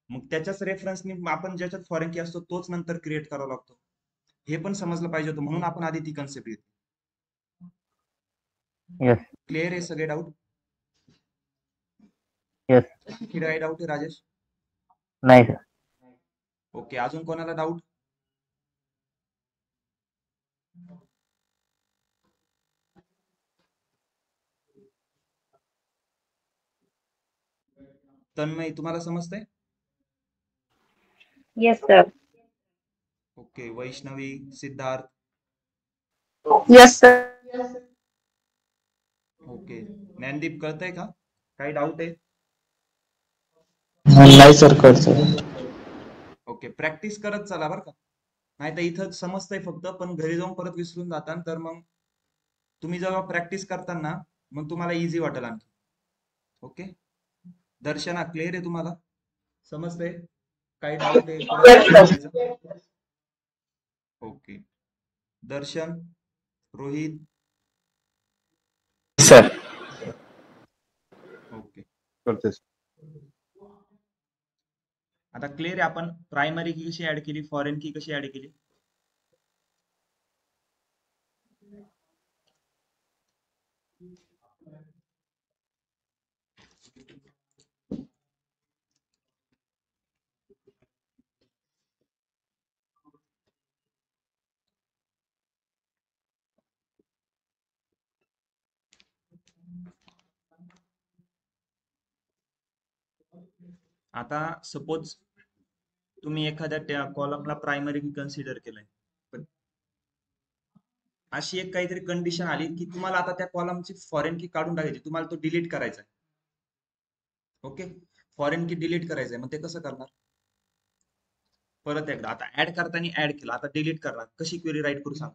मग त्याच्याच रेफरन्सनी आपण ज्याच्यात फॉरेन की असतो तोच नंतर क्रिएट करावा लागतो, हे पण समजलं पाहिजे होतं. म्हणून आपण आधी ती कन्सेप्ट घेतली. येस क्लिअर आहे सगळे डाऊट? येस. की काय डाऊट आहे राजेश? नाही सर. ओके, अजून कोणाला डाऊट? तन्मय, तुम्हाला समजतंय? Yes, sir. Okay, Vaishnavi, Siddharth? Yes, sir. Okay, Dnyandeep कळतंय का, काही डाऊट आहे? नाही सर कळतं. ओके, प्रॅक्टिस करत चला बरं का, नाही तर इथं समजतंय फक्त पण घरी जाऊन परत विसरून जाता. तर मग तुम्ही जेव्हा प्रॅक्टिस करताना मग तुम्हाला इझी वाटेल आणखी. ओके, दर्शना क्लिअर आहे तुम्हाला, समजतंय? काही डाऊट आहे परत Yes, विचारू sir. द्यायचा. ओके, दर्शन, रोहित? सर ओके, करते आता क्लिअर आहे. आपण प्रायमरी की कशी ऍड केली, फॉरेन की कशी ऍड केली? आता सपोज तुम्ही एखाद्या कॉलमला प्रायमरी की कन्सिडर केलंय, पण अशी एक काहीतरी कंडिशन आली की तुम्हाला आता त्या कॉलमची फॉरेन की काढून टाकायची, तुम्हाला तो डिलीट करायचा आहे. ओके, फॉरेन की डिलीट करायचंय, मग ते कसं करणार? परत एकदा, आता ऍड करताना ऍड केला, आता डिलीट करणार, कशी क्वेरी राईट करू सांग?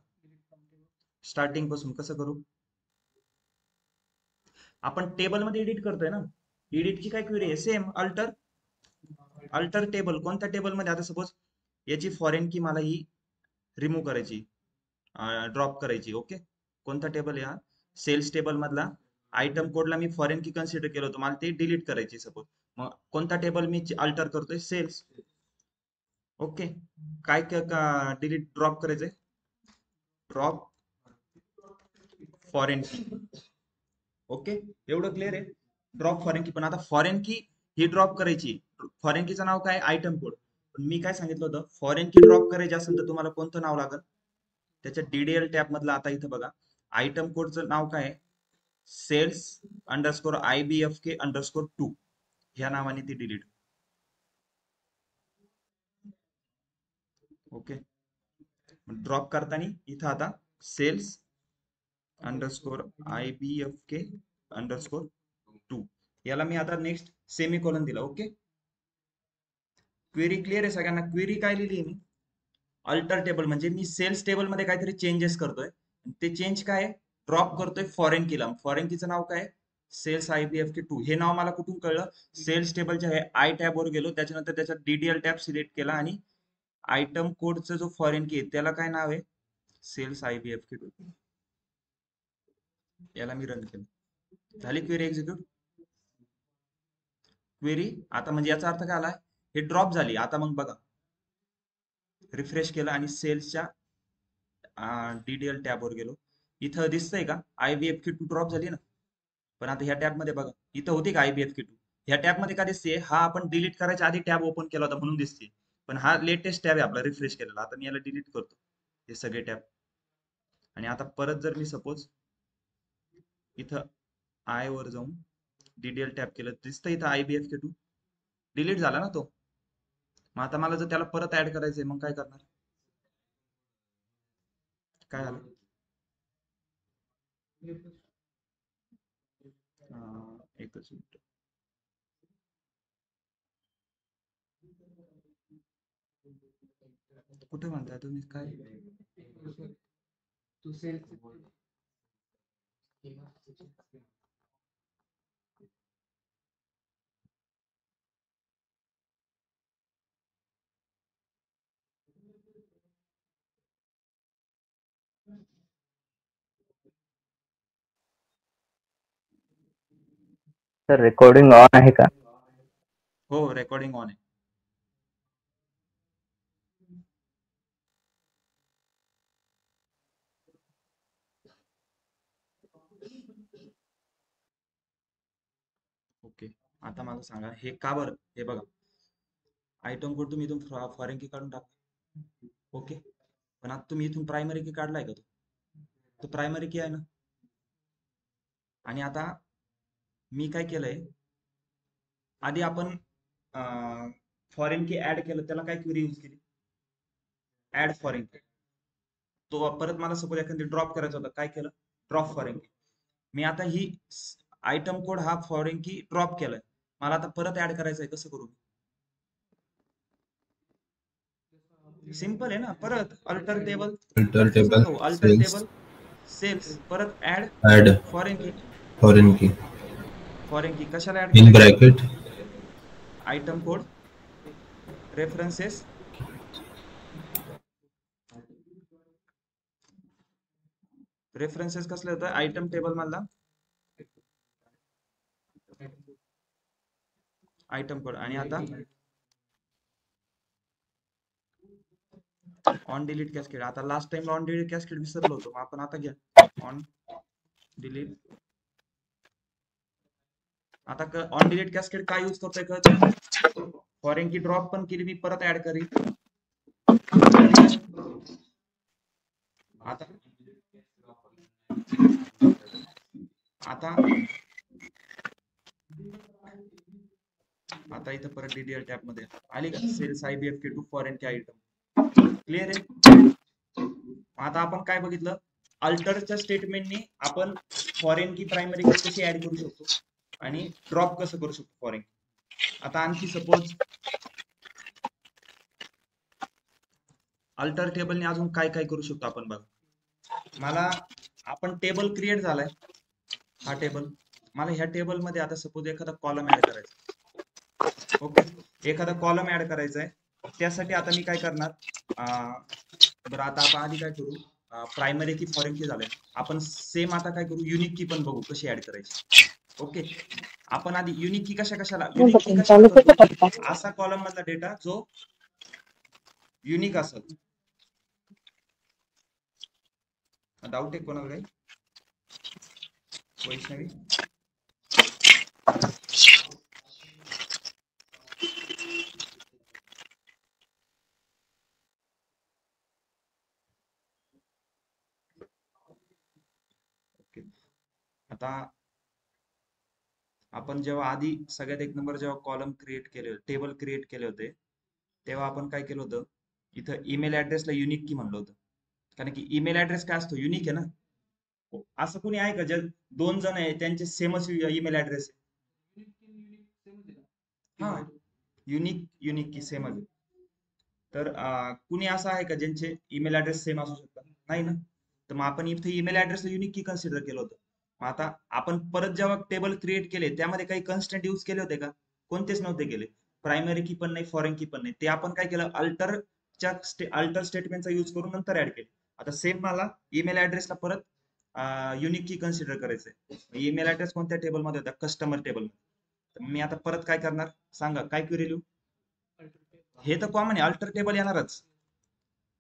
स्टार्टिंग पासून कसं करू? आपण टेबल मध्ये एडिट करतोय ना, एडिटची काय क्वेरी आहे, सेम अल्टर. अल्टर टेबल, कोणत्या टेबल मध्ये, आता सपोज याची फॉरेन की मला ही रिमूव्ह करायची, ड्रॉप करायची. ओके, कोणता टेबल आहे हा, सेल्स टेबल मधला आयटम कोडला मी फॉरेन की कन्सिडर केलं होतं, मला ते डिलीट करायची सपोज. मग कोणता टेबल मी अल्टर करतोय, सेल्स. ओके, काय डिलीट ड्रॉप करायचंय, ड्रॉप फॉरेन की. ओके, एवढं क्लिअर आहे? ड्रॉप फॉरेन की. पण आता फॉरेन की ही ड्रॉप करायची, फॉरेन कीचं नाव काय, आयटम कोड. पण मी काय सांगितलं होतं, फॉरेन की ड्रॉप करायची असेल तर तुम्हाला कोणतं नाव लागेल, त्याच्या डीडीएल टॅब मधलं. आता इथं बघा, आयटम कोडचं नाव काय आहे, सेल्स अंडरस्कोर IBFK अंडरस्कोर 2, ह्या नावाने ती डिलीट. ओके, ड्रॉप करताना इथं आता सेल्स अंडरस्कोर IBFK अंडरस्कोर 2. याला मी आता नेक्स्ट सेमीकोलन दिला. ओके, क्वेरी क्लिअर आहे सगळ्यांना? क्वेरी काय लिहिली मी? अल्टर टेबल म्हणजे मी सेल्स टेबल मध्ये काहीतरी चेंजेस करतोय. ते चेंज काय? ड्रॉप करतोय फॉरेन कीला. फॉरेन कीचं नाव काय? Cells IBFK2. हे नाव मला कुठून कळलं? सेल्स टेबलच्या हे आय टॅब वर गेलो, त्याच्यानंतर त्याच्यात DDL टॅब सिलेक्ट केला आणि आयटम कोडचा जो फॉरेन की आहे त्याला काय नाव आहे? Cells IBFK2. याला मी रन केलं. झाली क्वेरी एक्झिक्यूट. क्वेरी आता म्हणजे याचा अर्थ काय आला? हे ड्रॉप झाली. आता मग बघा, रिफ्रेश केलं आणि सेल्सच्या DDL टॅब वर गेलो. इथं दिसतंय का IBFK2 ड्रॉप झाली ना? पण आता ह्या टॅब मध्ये बघा, इथं होती का IBFK2? ह्या टॅब मध्ये का दिसते? हा आपण डिलीट करायच्या आधी टॅब ओपन केला होता म्हणून दिसते. पण हा लेटेस्ट टॅब आहे आपला रिफ्रेश केलेला. आता मी याला डिलीट करतो हे सगळे टॅब. आणि आता परत जर मी सपोज इथं आय वर जाऊन DDL टॅब केलं, दिसतं इथं IBFK2 डिलीट झाला ना तो. मग आता मला जर त्याला परत ऍड करायचंय मग काय करणार? काय झालं? एकच मिनिट. कुठे म्हणताय तुम्ही? काय तू सेल्स सर रेकॉर्डिंग ऑन आहे का? हो, रेकॉर्डिंग ऑन आहे. ओके, आता मला सांगा हे का बरं? हे बघा, आयटम कोड तुम्ही इथून फॉरेन की काढून टाका. ओके, पण आता तुम्ही इथून प्रायमरी की काढलाय का? तो प्रायमरी की आहे ना. आणि आता मी काय केलंय, आधी आपण फॉरेन की ऍड केलं, त्याला काय क्वेरी यूज केली? ऍड फॉरेन की. तो परत मला सपोज एखादी ड्रॉप करायचा होता, काय केलं? ड्रॉप फॉरेन की. मी आता ही आयटम कोड हा फॉरेन की ड्रॉप केलाय, मला आता परत ऍड करायचंय, कसं करू? सिंपल आहे ना. परत अल्टर टेबल, अल्टर परत टेबल सांगा हो, अल्टर सेल्स टेबल सेल्स, परत ऍड ऍड फॉरेन की. फॉरेन की फॉरेन की कशाला ऍड इन करायची? ब्रॅकेट आयटम कोड रेफरन्सेस कसले होतं? आयटम टेबल मधला आयटम कोड. आणि आता ऑन डिलीट कॅस्केड. आता last time on delete cascade विसरलो होतो, मग आपण आता घ्या ऑन डिलीट. आता ऑन डिलीट कॅस्केड काय यूज करतोय कळतं? फॉरेन की ड्रॉप पण केली मी, परत ऍड करीन. आता आता इथं परत DDL टॅब मध्ये आली का? सेल्स IBFK2 फॉरेन की आयटम. क्लिअर आहे? आता आपण काय बघितलं? अल्टरच्या स्टेटमेंटनी आपण फॉरेन की प्रायमरी की कशी ऍड करू शकतो आणि ड्रॉप कसं करू शकतो फॉरेन. आता आणखी सपोज अल्टर टेबलने अजून काय काय करू शकतो आपण बघा. मला आपण टेबल क्रिएट झालाय, हा टेबल. मला ह्या टेबल मध्ये आता सपोज एखादा कॉलम ऍड करायचा. ओके, एखादा कॉलम ऍड करायचा आहे. त्यासाठी आता मी काय करणार? बरं, आता आपण आधी काय करू? प्रायमरी की फॉरेन की झालंय, आपण सेम आता काय करू? युनिक की पण बघू कशी ऍड करायची. ओके, आपण आधी युनिक की कशाला? युनिक की कशाला करतो? असा कॉलम मधला डेटा जो युनिक असेल. डाऊट आहे कोणाला काही? वैष्णवी ओके. आता आपण जेव्हा आधी सगळ्यात एक नंबर जेव्हा कॉलम क्रिएट केले, टेबल क्रिएट केले होते, तेव्हा आपण काय केलं होतं? इथं ईमेल ऍड्रेसला युनिक की म्हणलं होतं, कारण की ईमेल ऍड्रेस काय असतो? युनिक आहे ना. असं कोणी आहे का जे 2 जण आहे त्यांचे सेमच ईमेल ऍड्रेस आहे? हा, युनिक की सेमच आहे. तर कुणी असं आहे का ज्यांचे ईमेल ऍड्रेस सेम असू शकतात? नाही ना. तर मग आपण इथे ईमेल ऍड्रेसला युनिक की कन्सिडर केलं होतं. मग आता आपण परत जेव्हा टेबल क्रिएट केले त्यामध्ये काही कन्स्टंट यूज केले होते का? कोणतेच नव्हते केले. प्रायमरी की पण नाही, फॉरेन की पण नाही. ते आपण काय केलं, अल्टर स्टेटमेंटचा यूज करून नंतर ऍड केले. आता सेम मला ईमेल ऍड्रेसला परत युनिक की कन्सिडर करायचंय. ईमेल ऍड्रेस कोणत्या टेबलमध्ये होता? Customer table. तर मी आता परत काय करणार सांगा, काय क्वेरी लिहू? हे तर कॉमन आहे, अल्टर टेबल येणारच.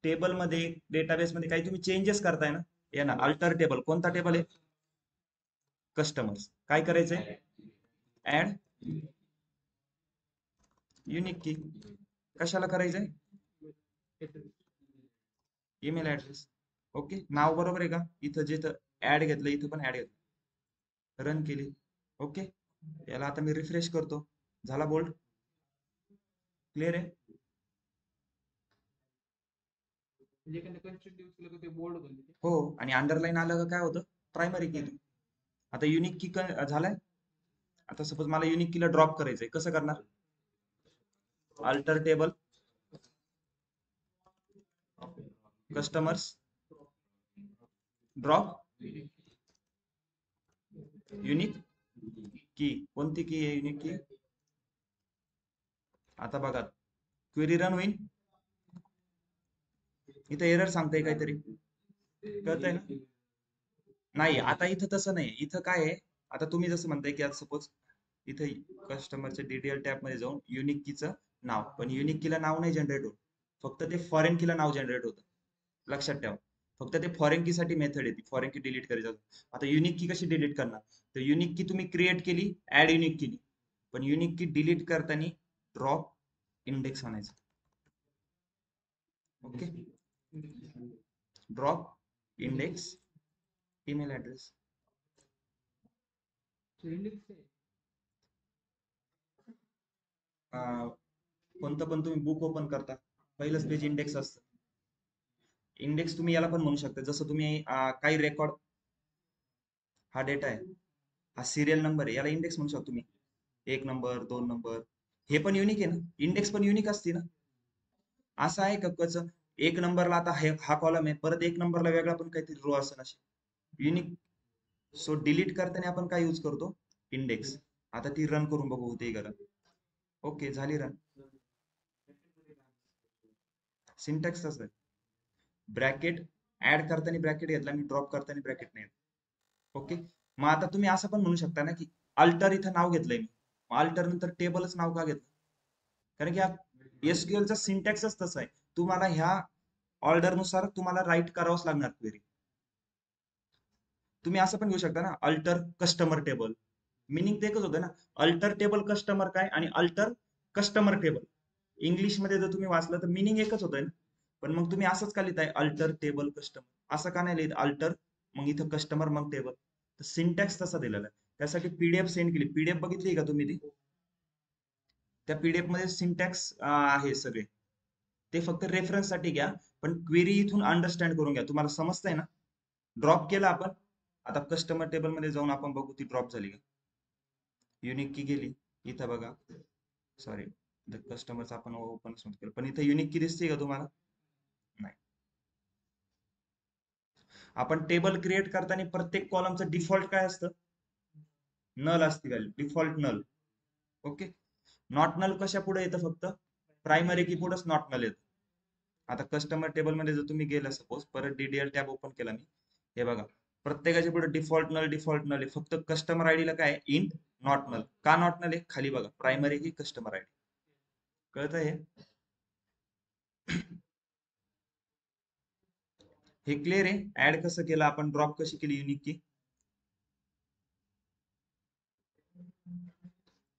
टेबल मध्ये, डेटाबेस मध्ये काही तुम्ही चेंजेस करताय ना, येणार अल्टर टेबल. कोणता टेबल आहे? कस्टमर्स. काय करायचंय? ऍड युनिक की. कशाला करायचंय? Email address. ओके, नाव बरोबर आहे का? इथं जिथं ऍड घेतलं इथं पण ऍड घेतलं, रन केली. ओके, याला आता मी रिफ्रेश करतो. झाला बोल्ड? क्लिअर आहे? हो, आणि अंडरलाईन आलं का काय होतं? प्रायमरी की. आता युनिक की झालाय. आता सपोज मला युनिक कीला ड्रॉप करायचंय, कसं करणार? Alter table customers drop unique की. कोणती की आहे युनिक की? आता बघा, क्वेरी रन होईल. इथं एरर सांगताय काहीतरी, कळतंय ना? नाही, आता इथं तसं नाही. इथं काय आहे, आता तुम्ही जसं म्हणताय की आता सपोज इथं कस्टमरच्या डिटेल टॅब मध्ये जाऊन युनिक कीचं नाव, पण युनिक कीला नाव नाही जनरेट होत, फक्त ते फॉरेन कीला नाव जनरेट होतं. लक्षात ठेवा, फक्त ते फॉरेन की साठी मेथड येते. फॉरेन की डिलीट करायचं. आता युनिक की कशी डिलीट करणार? तर युनिक की तुम्ही क्रिएट केली, ऍड युनिक केली, पण युनिक की डिलीट करताना ड्रॉप इंडेक्स आणायचं. Okay, drop index email address. कोणतं पण तुम्ही बुक ओपन करता, पहिलंच पेज इंडेक्स असतं. इंडेक्स तुम्ही याला पण म्हणू शकता, जसं तुम्ही काही रेकॉर्ड, हा डेटा आहे, हा सिरियल नंबर आहे, याला इंडेक्स म्हणू शकतो तुम्ही. 1 नंबर, 2 नंबर, हे पण युनिक आहे ना, इंडेक्स पण युनिक असते ना. असं आहे का कसं 1 नंबरला आता हा कॉलम आहे, परत 1 नंबरला वेगळा पण काहीतरी रो असं असे युनिक. सो डिलीट करताना आपण काय यूज करतो? इंडेक्स. आता ती रन करून बघू होते का? ओके, झाली रन. सिंटॅक्स तसं आहे. ब्रॅकेट ऍड करताना ब्रॅकेट घेतला मी, ड्रॉप करताना ब्रॅकेट नाही. ओके, मग आता तुम्ही असं पण म्हणू शकता ना की अल्टर इथं नाव घेतलंय मी, अल्टर नंतर टेबलच नाव का घेतलं? कारण की SQL चा सिंटॅक्सच तसा आहे. तुम्हाला ह्या ऑर्डर नुसार तुम्हाला राईट करावंच लागणार क्वेरी. तुम्ही असं पण घेऊ शकता ना, अल्टर कस्टमर टेबल. मिनिंग ते एकच होतं ना, अल्टर टेबल कस्टमर काय आणि अल्टर कस्टमर टेबल. इंग्लिश मध्ये जर तुम्ही वाचलं तर मिनिंग एकच होतंय ना. पण मग तुम्ही असंच का लिहिताय अल्टर टेबल कस्टमर, असं का नाही लिहित अल्टर मग इथं कस्टमर मग टेबल? तर सिंटॅक्स तसा दिलेला आहे. त्यासाठी पीडीएफ सेंड केली. पीडीएफ बघितली का तुम्ही ती? त्या पीडीएफ मध्ये सिंटॅक्स आहे सगळे. ते फक्त रेफरन्स साठी घ्या, पण क्वेरी इथून अंडरस्टँड करून घ्या. तुम्हाला समजतंय ना? ड्रॉप केला आपण, आता कस्टमर टेबल मध्ये जाऊन आपण बघू ती ड्रॉप झाली का. युनिक की गेली, इथं बघा, सॉरी कस्टमरचं आपण ओपन केलं, पण इथं युनिक की दिसते का तुम्हाला? नाही. आपण टेबल क्रिएट करताना प्रत्येक कॉलमचं डिफॉल्ट काय असतं? नल असते value, default null. Okay, not null कशा पुढे येतं? फक्त प्रायमरी की पुढेच नॉट नल येतं. आता कस्टमर टेबल मध्ये जर तुम्ही गेला, सपोज परत डीडीएल टॅब ओपन केला मी, हे बघा प्रत्येकाच्या पुढे डिफॉल्ट नल आहे. फक्त कस्टमर आयडी ला काय इंट नॉट नल. का नॉट नल आहे? खाली बघा, प्रायमरी की कस्टमर आयडी. कळत आहे? हे क्लिअर आहे? ऍड कसं केलं आपण, ड्रॉप कशी केली युनिक की.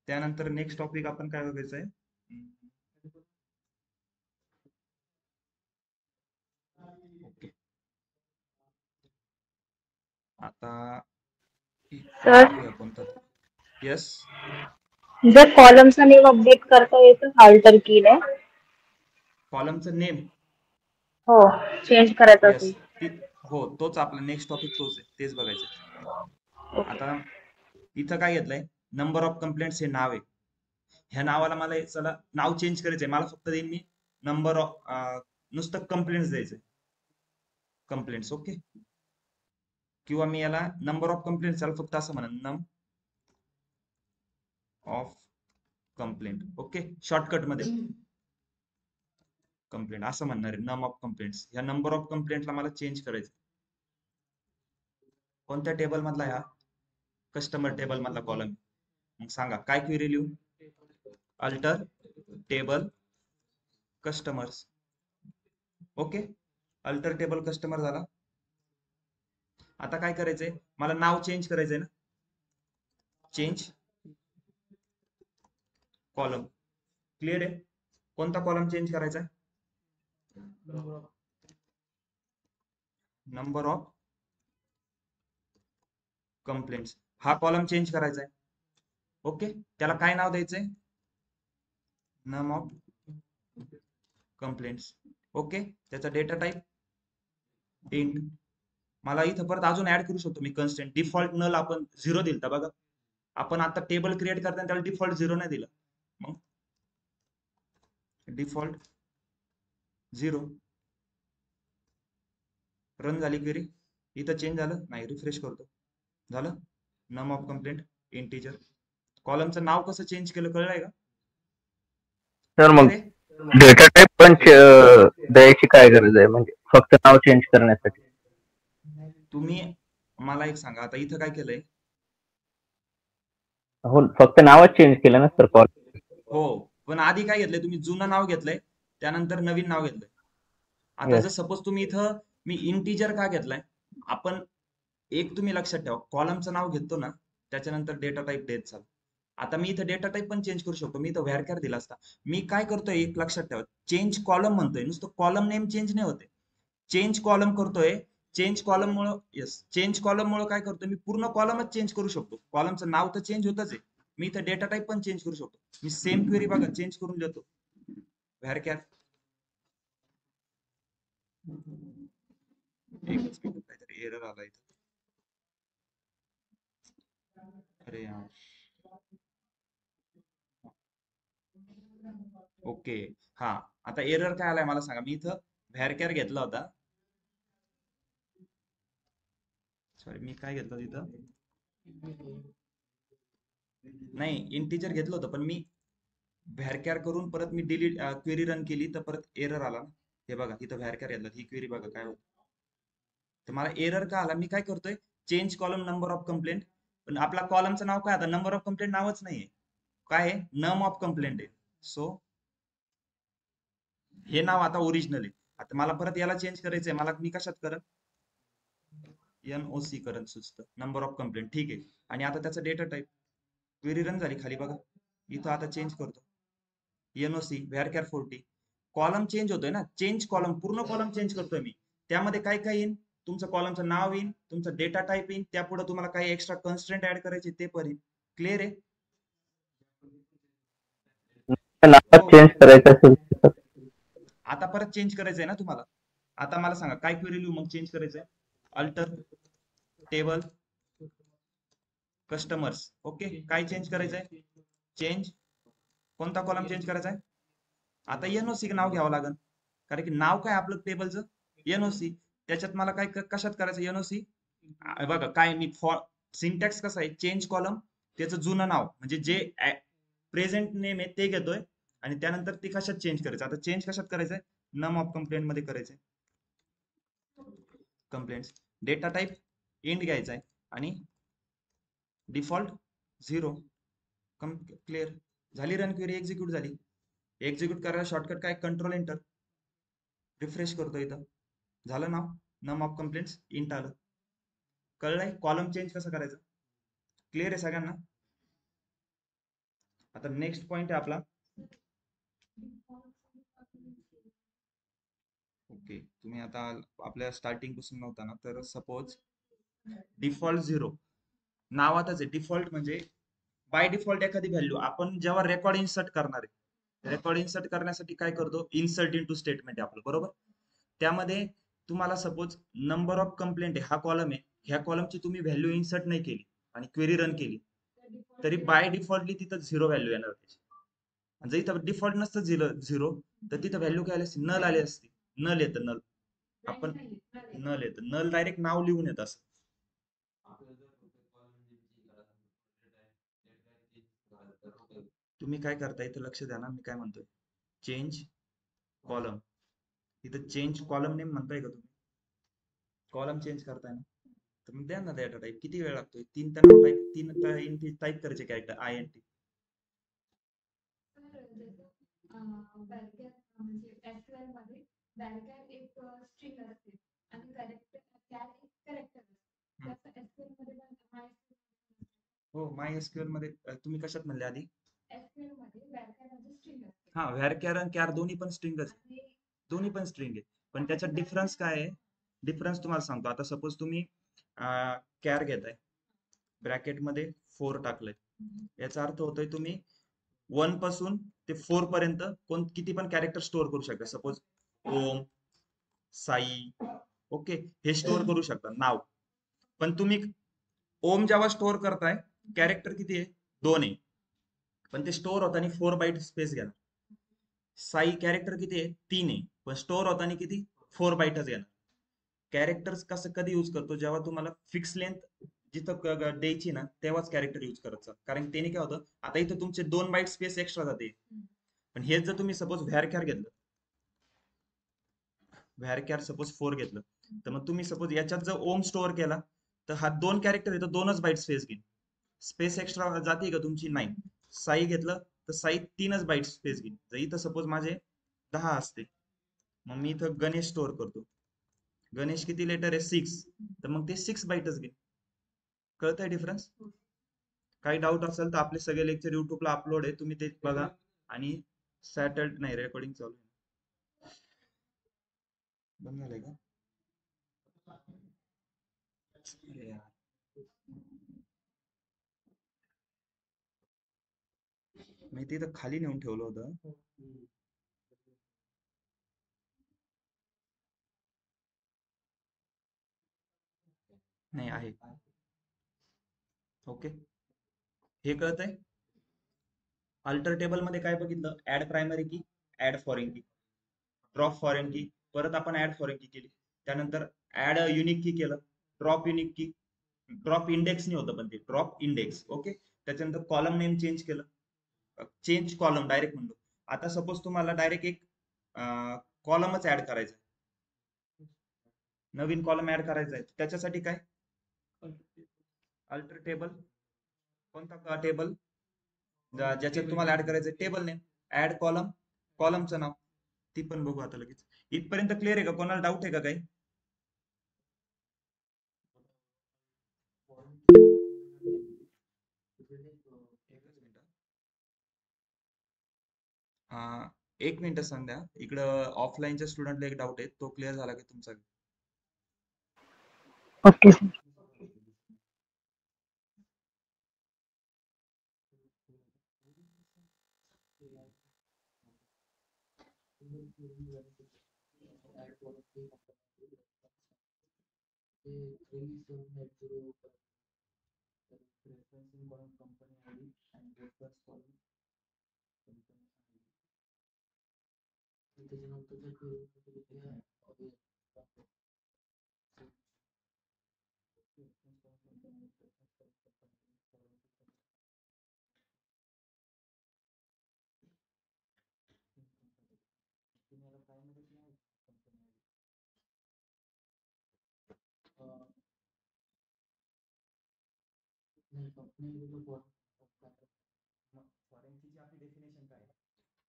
त्यानंतर नेक्स्ट टॉपिक आपण काय बघायचं आहे? ओके, आता सर, कोणता? येस, जर कॉलमचा नेम अपडेट करता येतो अल्टर कीने? कॉलमचं नेम हो, चेंज करायचं येस, असेल. हो, तोच आपला नेक्स्ट टॉपिक तोच आहे, तेच बघायचं. आता इथं काय घेतलंय, नंबर ऑफ कंप्लेंट्स हे नाव आहे. ह्या नावाला मला चला नाव चेंज करायचंय, मला फक्त देईन मी नंबर ऑफ नुसतं कंप्लेंट्स द्यायचंय, कंप्लेंट्स. ओके, किंवा मी याला नंबर ऑफ कंप्लेंट्स याला फक्त असं म्हणा, नम ऑफ कंप्लेंट. ओके, शॉर्टकट मध्ये कंप्लेंट असं म्हणणार आहे, नम ऑफ कंप्लेंट्स. ह्या नंबर ऑफ कंप्लेंटला मला चेंज करायचं. कोणत्या टेबल मधला? ह्या कस्टमर टेबल मधला कॉलम. मग सांगा काय क्वेरी लिहू? Alter table customers. Okay, alter table customer झाला. आता काय करायचंय, मला नाव चेंज करायचंय ना, चेंज कॉलम. क्लिअर आहे? कोणता कॉलम चेंज करायचा आहे? Number of complaints. हा कॉलम चेंज करायचा आहे. ओके, त्याला काय नाव द्यायचंय? नम ऑफ कंप्लेंट्स. ओके, त्याचा डेटा टाईप इंट. मला इथं परत अजून ऍड करू शकतो मी कन्स्टंट. डिफॉल्ट नल आपण 0 दिलता बघा, आपण आता टेबल क्रिएट करताना त्याला डिफॉल्ट 0 नाही दिलं, मग डिफॉल्ट 0. रन झाली क्वेरी. इथं चेंज झालं नाही, रिफ्रेश करतो, झालं. नम ऑफ कंप्लेंट इंटीजर. कॉलमचं नाव कसं चेंज केलं कळलंय का? सर मग Clear आहे? डेटा टाईप पण द्यायची काय गरज आहे, म्हणजे फक्त नाव चेंज करण्यासाठी? तुम्ही मला एक सांगा, आता इथं काय केलंय? हो, फक्त नावच चेंज केलं ना सर कॉल. हो, पण आधी काय घेतलंय तुम्ही? जुनं नाव घेतलंय, त्यानंतर नवीन नाव घेतलंय. आता Yes. जर सपोज तुम्ही इथं मी इंटीजर का घेतलाय, आपण एक तुम्ही लक्षात ठेवा, कॉलमचं नाव घेतो ना त्याच्यानंतर डेटा टाईप देत चाल. आता मी इथं डेटा टाईप पण चेंज करू शकतो, मी इथं व्हॅरकॅर दिला असता. मी काय करतोय एक लक्षात ठेवा, चेंज कॉलम म्हणतोय, नुसतं कॉलम नेम चेंज नाही होते, चेंज कॉलम करतोय. चेंज कॉलम मुळे, येस, चेंज कॉलम मुळे काय करतोय मी, पूर्ण कॉलमच चेंज करू शकतो. कॉलमचं नाव तर चेंज होतच आहे, मी इथं डेटा टाईप पण चेंज करू शकतो. मी सेम क्वेरी बघा चेंज करून देतो, व्हॅरकॅर. एकच मिनिट, काहीतरी एरर आला इथं. अरे यार. ओके, हा, आता एरर काय आलाय मला सांगा. मी इथं व्हॅरकॅर घेतला होता, सॉरी मी काय घेतलं तिथं, नाही इंटीजर घेतलं होतं, पण मी व्हॅरकॅर करून परत मी डिलीट क्वेरी रन केली तर परत एरर आला. हे बघा इथं व्हॅरकॅर घेतलं, ही क्वेरी बघा काय होत. तर मला एरर का आला, मी काय करतोय, change column number of complaint, पण आपला कॉलमचं नाव काय? आता नंबर ऑफ कंप्लेंट नावच नाहीये, काय आहे? नम ऑफ कंप्लेंट आहे. सो हे नाव आता ओरिजिनल आहे. आता मला परत याला चेंज करायचंय, मला मी कशात करत, NOC करत सुचतं, नंबर ऑफ कंप्लेंट. ठीक आहे, आणि आता त्याचा डेटा टाईप, क्वेरी रन झाली खाली बघा, इथं आता चेंज करतो, NOC व्हॅरकॅर 40. कॉलम चेंज होतोय ना, चेंज कॉलम, पूर्ण कॉलम चेंज करतोय मी. त्यामध्ये काय काय येईल? तुमचं कॉलमचं नाव येईल, तुमचं डेटा टाईप येईल, त्यापुढे तुम्हाला काही एक्स्ट्रा कन्स्ट्रेंट ऍड करायचे ते पण येईल. क्लिअर आहे? नाव हो. चेंज करायचं असेल तर आता परत चेंज करायचंय ना तुम्हाला. आता मला सांगा काय क्वेरी लिहू मग चेंज करायचंय? Alter table customers. ओके, काय चेंज करायचंय? चेंज कोणता कॉलम चेंज करायचा आहे? आता NOC नाव घ्यावं लागेल, कारण की नाव काय आपलं टेबलचं? NOC. त्याच्यात मला काय कशात करायचं? NOC. बघा काय मी सिंटॅक्स कसा आहे, चेंज कॉलम, त्याचं जुनं नाव म्हणजे जे प्रेझेंट नेम आहे ते घेतोय, आणि त्यानंतर ते कशात चेंज करायचं. आता चेंज कशात करायचंय? नम ऑफ कंप्लेंट मध्ये करायचंय. कंप्लेंट्स, डेटा टाईप इंट घ्यायचा आहे, आणि डिफॉल्ट 0. क्लिअर झाली. रन क्वेरी एक्झिक्यूट झाली. एक्झिक्यूट करायला शॉर्टकट काय? Control enter. रिफ्रेश करतो, इथं झालं नाव, नम ऑफ कंप्लेंट्स इंट आलं. कळलंय कॉलम चेंज कसं करायचं? क्लिअर आहे सगळ्यांना? आता नेक्स्ट पॉइंट आहे आपला. ओके, तुम्ही आता आपल्या स्टार्टिंग पासून नव्हता ना, तर सपोज डिफॉल्ट 0 नावातच आहे. डिफॉल्ट म्हणजे बाय डिफॉल्ट एखादी व्हॅल्यू आपण जेव्हा रेकॉर्ड इन्सर्ट करणार आहे, रेकॉर्ड इन्सर्ट करण्यासाठी काय करतो? इन्सर्ट इंटू स्टेटमेंट आहे आपलं, बरोबर. त्यामध्ये तुम्हाला सपोज नंबर ऑफ कंप्लेंट आहे हा कॉलम आहे, ह्या कॉलमची तुम्ही व्हॅल्यू इन्सर्ट नाही केली आणि क्वेरी रन केली तरी बाय डिफॉल्टली तिथं 0 व्हॅल्यू येणार त्याची. आणि जर इथं डिफॉल्ट नसतं 0 तर तिथं व्हॅल्यू काय आली असती, नल आली असती. नल येतं नल, आपण नल येतं, नल डायरेक्ट नाव लिहून येत असं. तुम्ही काय करता इथं लक्ष द्या ना, मी काय म्हणतोय, चेंज कॉलम. इथं चेंज कॉलम नेम म्हणताय का तुम्ही, कॉलम चेंज करताय ना, तर मग द्या ना डेटा टाईप. किती वेळ लागतोय, 3 तर नाव टाईप 3 टाईप करायचे कॅरेक्टर INT. हो MySQL मध्ये तुम्ही कशात म्हणले आधी, हा व्हॅरकॅर आणि कॅर दोन्ही पण स्ट्रिंगच, दोन्ही पण स्ट्रिंग आहे. पण त्याच्यात डिफरन्स काय आहे, डिफरन्स तुम्हाला सांगतो. आता सपोज तुम्ही कॅर घेताय, ब्रॅकेट मध्ये 4 टाकलंय, याचा अर्थ होतोय तुम्ही 1 पासून ते 4 पर्यंत किती पण कॅरेक्टर स्टोअर करू शकता. सपोज ओम, साई, ओके, हे स्टोअर करू शकता नाव. पण तुम्ही ओम जेव्हा स्टोअर करताय कॅरेक्टर किती आहे, 2 आहे, पण ते स्टोअर होताना 4 बाईट स्पेस घेणार. साई कॅरेक्टर किती आहे, 3 आहे, पण स्टोअर होताना किती, 4 बाईटच घेणार. कॅरेक्टर्स कसं कधी यूज करतो, जेव्हा तुम्हाला फिक्स लेंथ जिथं द्यायची ना तेव्हाच कॅरेक्टर यूज करायचं. कारण त्याने काय होतं, आता इथं तुमचे 2 बाईट स्पेस एक्स्ट्रा जाते. पण हेच जर तुम्ही सपोज व्हॅरकॅर घेतलं, व्हॅरकॅर सपोज 4 घेतलं, तर मग तुम्ही सपोज याच्यात जर ओम स्टोअर केला तर हा 2 कॅरेक्टर येतं, 2च बाईट स्पेस घेईन. स्पेस एक्स्ट्रा जाते का तुमची, नाही. साई घेतलं तर साई 3च बाईट स्पेस घेईन. जर इथं सपोज माझे 10 असते, मग मी इथं गणेश स्टोअर करतो, गणेश किती लेटर आहे, 6, तर मग ते 6 बाईटच घेईन. कळतंय डिफरन्स? काही डाऊट असेल तर आपले सगळे लेक्चर युट्यूबला अपलोड आहे, तुम्ही ते बघा. आणि सॅटर्डे नाही, रेकॉर्डिंग चालू आहे. बंद झालंय का, अरे यार. मी तिथं खाली नेऊन ठेवलं होतं. नाही आहे, ओके. हे कळतंय? अल्टर टेबल मध्ये काय बघितलं, ऍड प्रायमरी की, ऍड फॉरेन की, ड्रॉप फॉरेन की, परत आपण ऍड फॉरेन की केली, त्यानंतर ऍड युनिक की केलं, ड्रॉप युनिक की, ड्रॉप इंडेक्स नाही होतं पण ते ड्रॉप इंडेक्स, ओके. त्याच्यानंतर कॉलम नेम चेंज केलं, चेंज कॉलम डायरेक्ट म्हणलो. आता सपोज तुम्हाला डायरेक्ट एक कॉलमच ऍड करायचा, नवीन कॉलम ऍड करायचा आहे, त्याच्यासाठी काय, अल्टर टेबल. कोणता टेबल, ज्याच्यात तुम्हाला ऍड करायचं टेबल नेम, ऍड कॉलम, कॉलमचं नाव. ती पण बघू आता लगेच. इथपर्यंत क्लिअर आहे का, कोणाला डाऊट आहे का काही? एक मिनिट संध्या, इकडं ऑफलाईनच्या स्टुडंटला एक डाऊट आहे, तो क्लिअर झाला की तुमचा. Okay sir.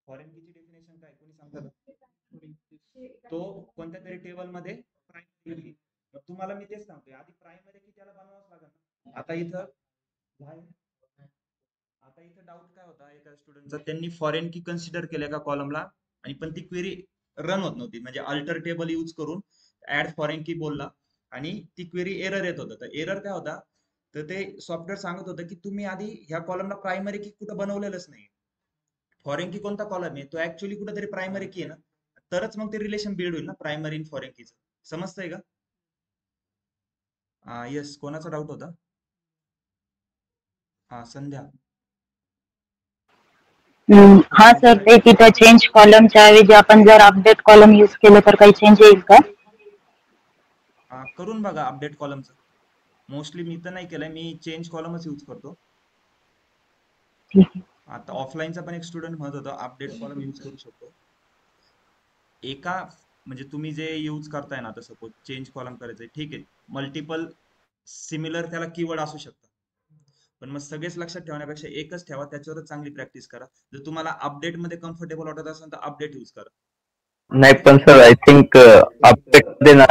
फॉरेन कीची डेफिनेशन काय, कोणी सांगतं का? तो कोणत्या तरी टेबल मध्ये प्रायमरी की. मग तुम्हाला मी तेच सांगतोय, आधी प्रायमरी की त्याला बनवावंच लागेल. आता इथं डाऊट काय होता एका स्टुडंटचा, त्यांनी फॉरेन की कन्सिडर केल्या का कॉलमला, आणि पण ती क्वेरी रन होत नव्हती. म्हणजे अल्टर टेबल यूज करून ऍड फॉरेन की बोलला आणि ती क्वेरी एरर येत होतं. तर एरर काय होता, तर ते सॉफ्टवेअर सांगत होतं की तुम्ही आधी ह्या कॉलमला प्रायमरी की कुठं बनवलेलंच नाही. फॉरेन की कोणता कॉलम आहे, तो ऍक्च्युअली कुठेतरी प्रायमरी की आहे ना, तरच मग ते रिलेशन बिल्ड होईल ना प्रायमरी आणि फॉरेन कीचं. समजतंय का? येस, कोणाचा डाऊट होता? संध्या. हा सर, ते तिथं चेंज कॉलमच्या ऐवजी आपण जर अपडेट कॉलम यूज केलं तर काही चेंज येईल का? करून बघा अपडेट कॉलमचं. मोस्टली मी तर नाही केलंय, मी चेंज कॉलमच यूज करतो. ठीक आहे. आता ऑफलाईनचा पण एक स्टुडंट म्हणत होता अपडेट कॉलम यूज करू शकतो. एका म्हणजे तुम्ही जे यूज करताय ना, आता सपोज चेंज कॉलम करायचंय, ठीक आहे, मल्टिपल सिमिलर त्याला कीवर्ड असू शकतात, पण मग सगळेच लक्षात ठेवण्यापेक्षा एकच ठेवा, त्याच्यावरच चांगली प्रॅक्टिस करा. जर तुम्हाला अपडेट मध्ये कम्फर्टेबल वाटत असेल तर अपडेट यूज करा. नाही पण सर आय थिंक अपडेट मध्ये ना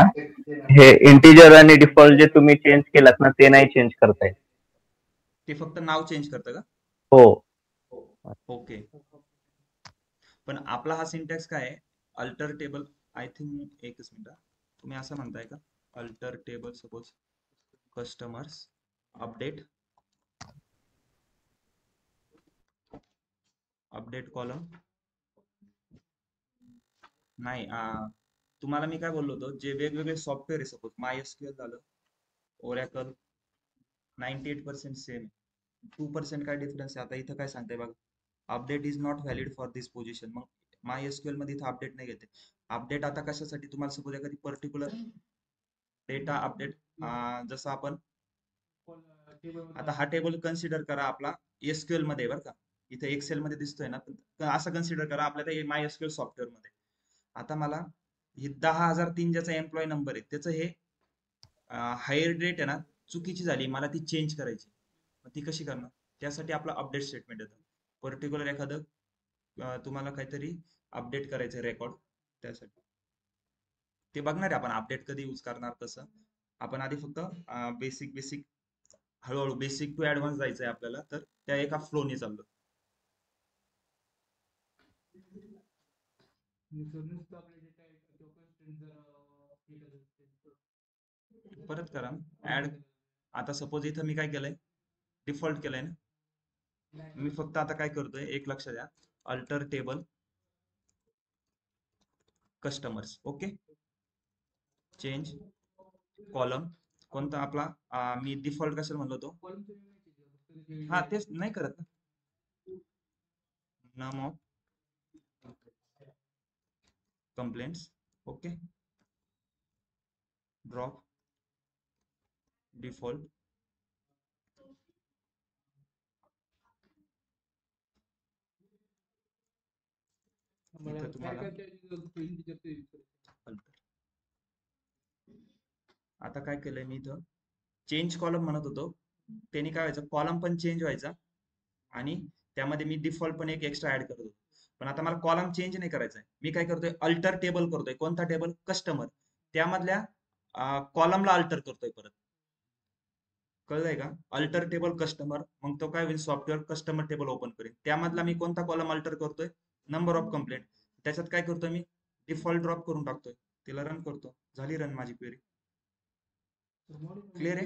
हे इंटिजर आणि डिफॉल्ट जे तुम्ही चेंज केलात ना ते नाही चेंज करता येत. ते फक्त नाव चेंज करतं का? हो. ओके. पण आपला हा सिंटॅक्स काय आहे? अल्टर टेबल, आय थिंक एकच मिनिट, तुम्ही असं म्हणताय का alter table suppose customers update column? नाही, तुम्हाला मी काय बोललो होतो, जे वेगवेगळे सॉफ्टवेअर आहे, सपोज MySQL झालं, ओरॅकल, 98% सेम, 2% काय डिफरन्स आहे. आता इथं काय सांगताय बघा, update is not valid for this position. मग MySQL मध्ये इथं अपडेट नाही घेते. अपडेट आता कशासाठी? तुम्हाला सपोज एखादी पर्टिक्युलर डेटा अपडेट, जसं आपण आता हा टेबल कन्सिडर करा आपला SQL मध्ये बरं का, इथे एक्सेल मध्ये दिसतोय ना, असं कन्सिडर करा आपल्या MySQL सॉफ्टवेअर मध्ये. आता मला हे 10,003 ज्याचा एम्प्लॉय नंबर आहे त्याचं हे हायर डेट आहे ना चुकीची झाली, मला ती चेंज करायची. मग ती कशी करणार? त्यासाठी आपलं अपडेट स्टेटमेंट येतं. पर्टिक्युलर एखादं तुम्हाला काहीतरी अपडेट करायचं रेकॉर्ड, त्यासाठी ते बघणार आहे आपण अपडेट कधी यूज करणार कसं. आपण आधी फक्त बेसिक हळूहळू बेसिक टू ऍडव्हान्स जायचंय आपल्याला, तर त्या एका फ्लोने चाललो. परत करा ऍड. आता सपोज इथं मी काय केलंय, डिफॉल्ट केलंय ना, मी फक्त आता काय करतोय एक लक्ष द्या, alter table customers, okay, change column कोणता आपला, मी डिफॉल्ट कशाला म्हणलो होतो, हा तेच नाही करत ना, नम of complaints, okay, drop default, इथं तुम्हाला आता काय केलंय मी इथं चेंज कॉलम म्हणत होतो, त्यांनी काय व्हायचं, कॉलम पण चेंज व्हायचा आणि त्यामध्ये मी डिफॉल्ट पण एक एक्स्ट्रा ऍड करत होतो. पण आता मला कॉलम चेंज नाही करायचा आहे, मी काय करतोय अल्टर टेबल करतोय. कोणता टेबल? कस्टमर. त्यामधल्या कॉलमला अल्टर करतोय परत. कळलंय का? अल्टर टेबल कस्टमर, मग तो काय होईल, सॉफ्टवेअर कस्टमर टेबल ओपन करेल, त्यामधला मी कोणता कॉलम अल्टर करतोय? Number of complaint. त्याच्यात काय करतोय मी, डिफॉल्ट ड्रॉप करून टाकतोय, तिला रन करतो, झाली रन माझी क्वेरी. क्लिअर आहे?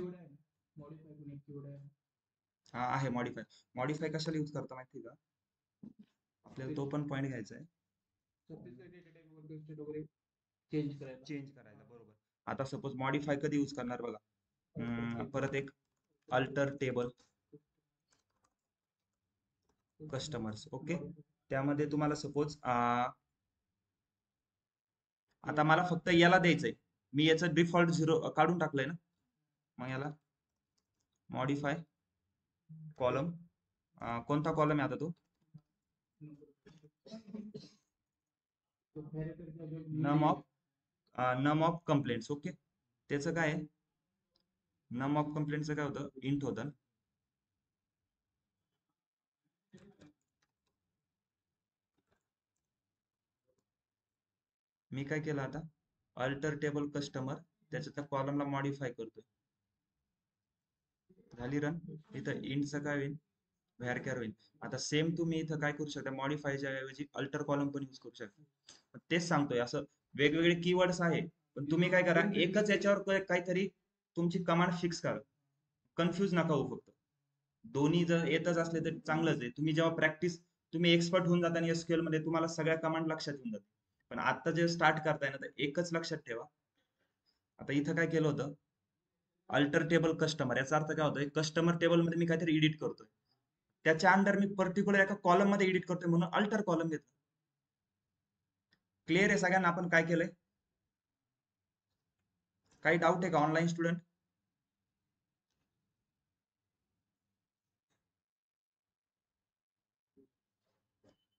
हा आहे मॉडीफाय. मॉडीफाय कशाला यूज करता माहिती का, आपल्याला तो पण पॉइंट घ्यायचा आहे, चेंज करायला. बरोबर. आता सपोज मॉडीफाय कधी यूज करणार बघा, परत एक अल्टर टेबल कस्टमर्स, ओके, त्यामध्ये तुम्हाला सपोज आता मला फक्त याला द्यायचंय, मी याचं डिफॉल्ट 0 काढून टाकलंय ना, मग याला मॉडीफाय कॉलम, कोणता कॉलम आहे आता तो, नम ऑफ कंप्लेंट्स, ओके. त्याचं काय आहे, नम ऑफ कंप्लेंटचं काय होतं, इंट होतं. मी काय केलं आता, अल्टर टेबल कस्टमर, त्याच्या कॉलमला मॉडीफाय करतोय, झाली रन. इथं इंटचं काय होईल, व्हॅरकॅर होईल. आता सेम तुम्ही इथं काय करू शकता, मॉडीफायच्या ऐवजी अल्टर कॉलम पण यूज करू शकता. तेच सांगतोय, असं वेगवेगळे कीवर्ड्स आहे, पण तुम्ही काय करा, एकच याच्यावर काहीतरी तुमची कमांड फिक्स करा, कन्फ्यूज नका होऊ. फक्त दोन्ही जर येतच असले तर चांगलंच आहे. तुम्ही जेव्हा प्रॅक्टिस, तुम्ही एक्सपर्ट होऊन जाता आणि SQL मध्ये तुम्हाला सगळ्या कमांड लक्षात येऊन जातात. पण आता जे स्टार्ट करताय ना, तर एकच लक्षात ठेवा, आता इथं काय केलं होतं, अल्टर टेबल कस्टमर, याचा अर्थ काय होतोय, कस्टमर टेबल मध्ये मी काहीतरी एडिट करतोय, त्याच्या अंडर मी पर्टिक्युलर एका कॉलम मध्ये एडिट करतोय म्हणून अल्टर कॉलम घेतो. क्लिअर आहे सगळ्यांना आपण काय केलंय? काही डाऊट आहे का ऑनलाईन स्टुडंट?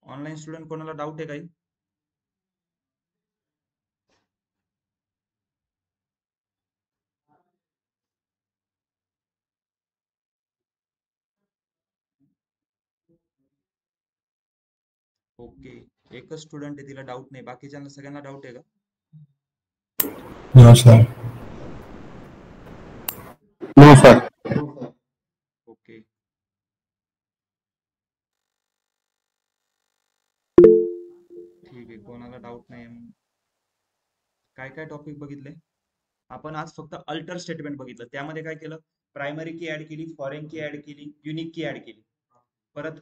ऑनलाईन स्टुडंट कोणाला डाऊट आहे काही? ओके, एकच स्टुडंट आहे, तिला डाऊट नाही, बाकीच्यांना सगळ्यांना डाऊट आहे का? No sir. No sir. Okay, ठीक आहे, कोणाला डाऊट नाही. काय काय टॉपिक बघितले आपण आज? फक्त अल्टर स्टेटमेंट बघितलं, त्यामध्ये काय केलं, प्रायमरी की ऍड केली, फॉरेन की ऍड केली, युनिक की ऍड केली, परत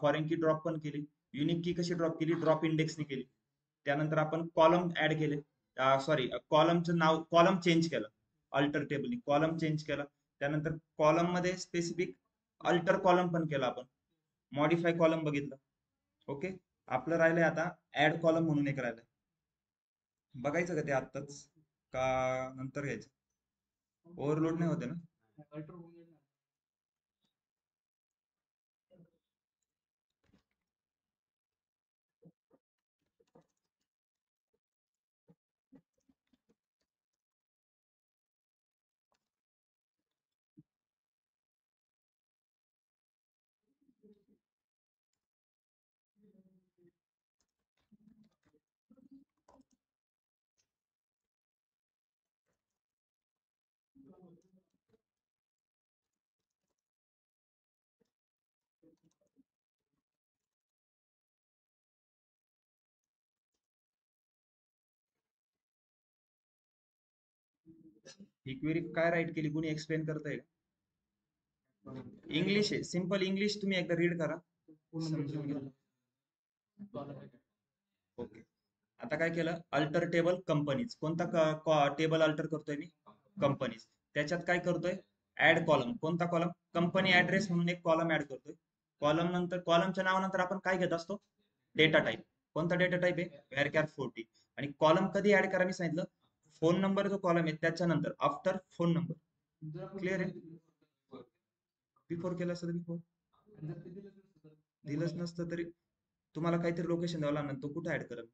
फॉरेन की ड्रॉप पण केली, युनिक की कशी ड्रॉप केली, ड्रॉप इंडेक्सने केली. त्यानंतर आपण कॉलम ऍड केले, सॉरी कॉलमचं नाव, कॉलम चेंज केलं, अल्टर टेबलनी कॉलम चेंज केला. त्यानंतर कॉलम मध्ये स्पेसिफिक अल्टर कॉलम पण केला आपण, मॉडिफाय कॉलम बघितलं. ओके, आपलं राहिलंय आता ऍड कॉलम म्हणून एक राहिलंय, बघायचं का ते आत्ताच का नंतर घ्यायचं? ओव्हरलोड नाही होते ना? अल्टर होऊन जाईल ना. ही क्वेरी काय राईट केली, कोणी एक्सप्लेन करताय का? इंग्लिश आहे, सिंपल इंग्लिश, तुम्ही एकदा रीड करा, समजून घ्या. ओके, आता काय केलं, अल्टर टेबल कंपनीज, कोणता टेबल अल्टर करतोय मी? कंपनीज. त्याच्यात काय करतोय, ऍड कॉलम, कोणता कॉलम? कंपनी ऍड्रेस म्हणून एक कॉलम ऍड करतोय. कॉलम नंतर, कॉलमच्या नावानंतर आपण काय घेत असतो, डेटा टाईप. कोणता डेटा टाईप आहे? व्हेरकॅर 40. आणि कॉलम कधी ऍड करा मी सांगितलं, फोन नंबर जो कॉलम आहे त्याच्यानंतर, आफ्टर फोन नंबर. जर आपण क्लिअर आहे? बिफोर केलं असतं तर बिफोर, जर ते दिलंच नसतं तर दिलंच नसतं तरी तुम्हाला काहीतरी लोकेशन द्यावं लागणार, तो कुठे ऍड करेल?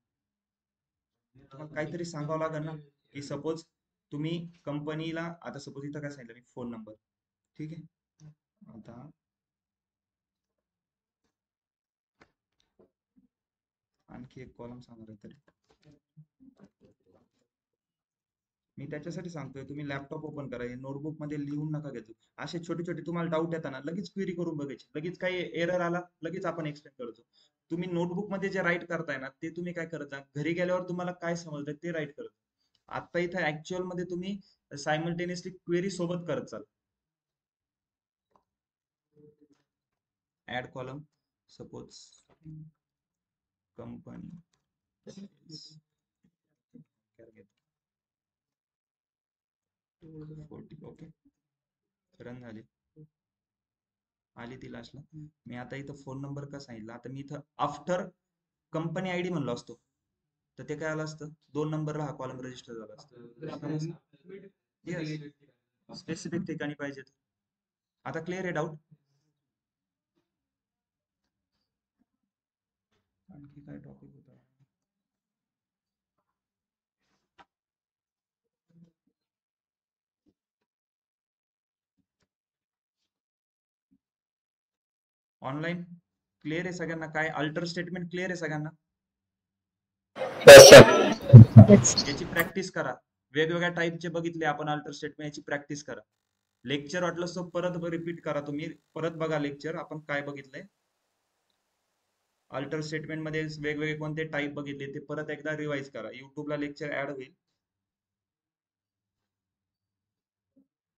तुम्हाला काहीतरी सांगावं लागेल ना, की सपोज तुम्ही कंपनीला, आता सपोज इथं काय सांगितलं मी, फोन नंबर, ठीक आहे. आता आणखी एक कॉलम सांगणार आहे तरी मी त्याच्यासाठी सांगतोय, तुम्ही लॅपटॉप ओपन करा, नोटबुक मध्ये लिहून नका घेतो. असे छोटे छोटे तुम्हाला डाऊट येताना लगेच क्वेरी करून बघायची, लगेच काही एरर आला लगेच आपण एक्सप्लेन करतो. तुम्ही नोटबुक मध्ये जे राईट करताय ना, ते तुम्ही काय करत जा, घरी गेल्यावर तुम्हाला काय समजतं ते राईट करत. आता इथं ऍक्च्युअल मध्ये तुम्ही सायमल्टेनियसली क्वेरी सोबत करत चाल. Add column, suppose company 40. Okay, run झाले, आली ती लास्टला. मी आता इथं फोन नंबर का सांगितलं, आता मी इथं आफ्टर कंपनी आयडी म्हणलो असतो तर ते काय आलं असतं, 2 नंबरला हा कॉलम रजिस्टर झाला असतं. स्पेसिफिक ठिकाणी पाहिजे. आता क्लिअर आहे डाऊट? आणखी काय टॉपिक होता? ऑनलाईन क्लिअर आहे सगळ्यांना? काय अल्टर स्टेटमेंट क्लिअर आहे सगळ्यांना? याची प्रॅक्टिस करा, वेगवेगळ्या टाईपचे बघितले आपण अल्टर स्टेटमेंट, याची प्रॅक्टिस करा. लेक्चर वाटलं तर परत रिपीट करा, तुम्ही परत बघा लेक्चर, आपण काय बघितलंय अल्टर स्टेटमेंट मध्ये, वेगवेगळे कोणते टाईप बघितले ते परत एकदा रिवाइज करा. युट्यूबला लेक्चर ऍड होईल,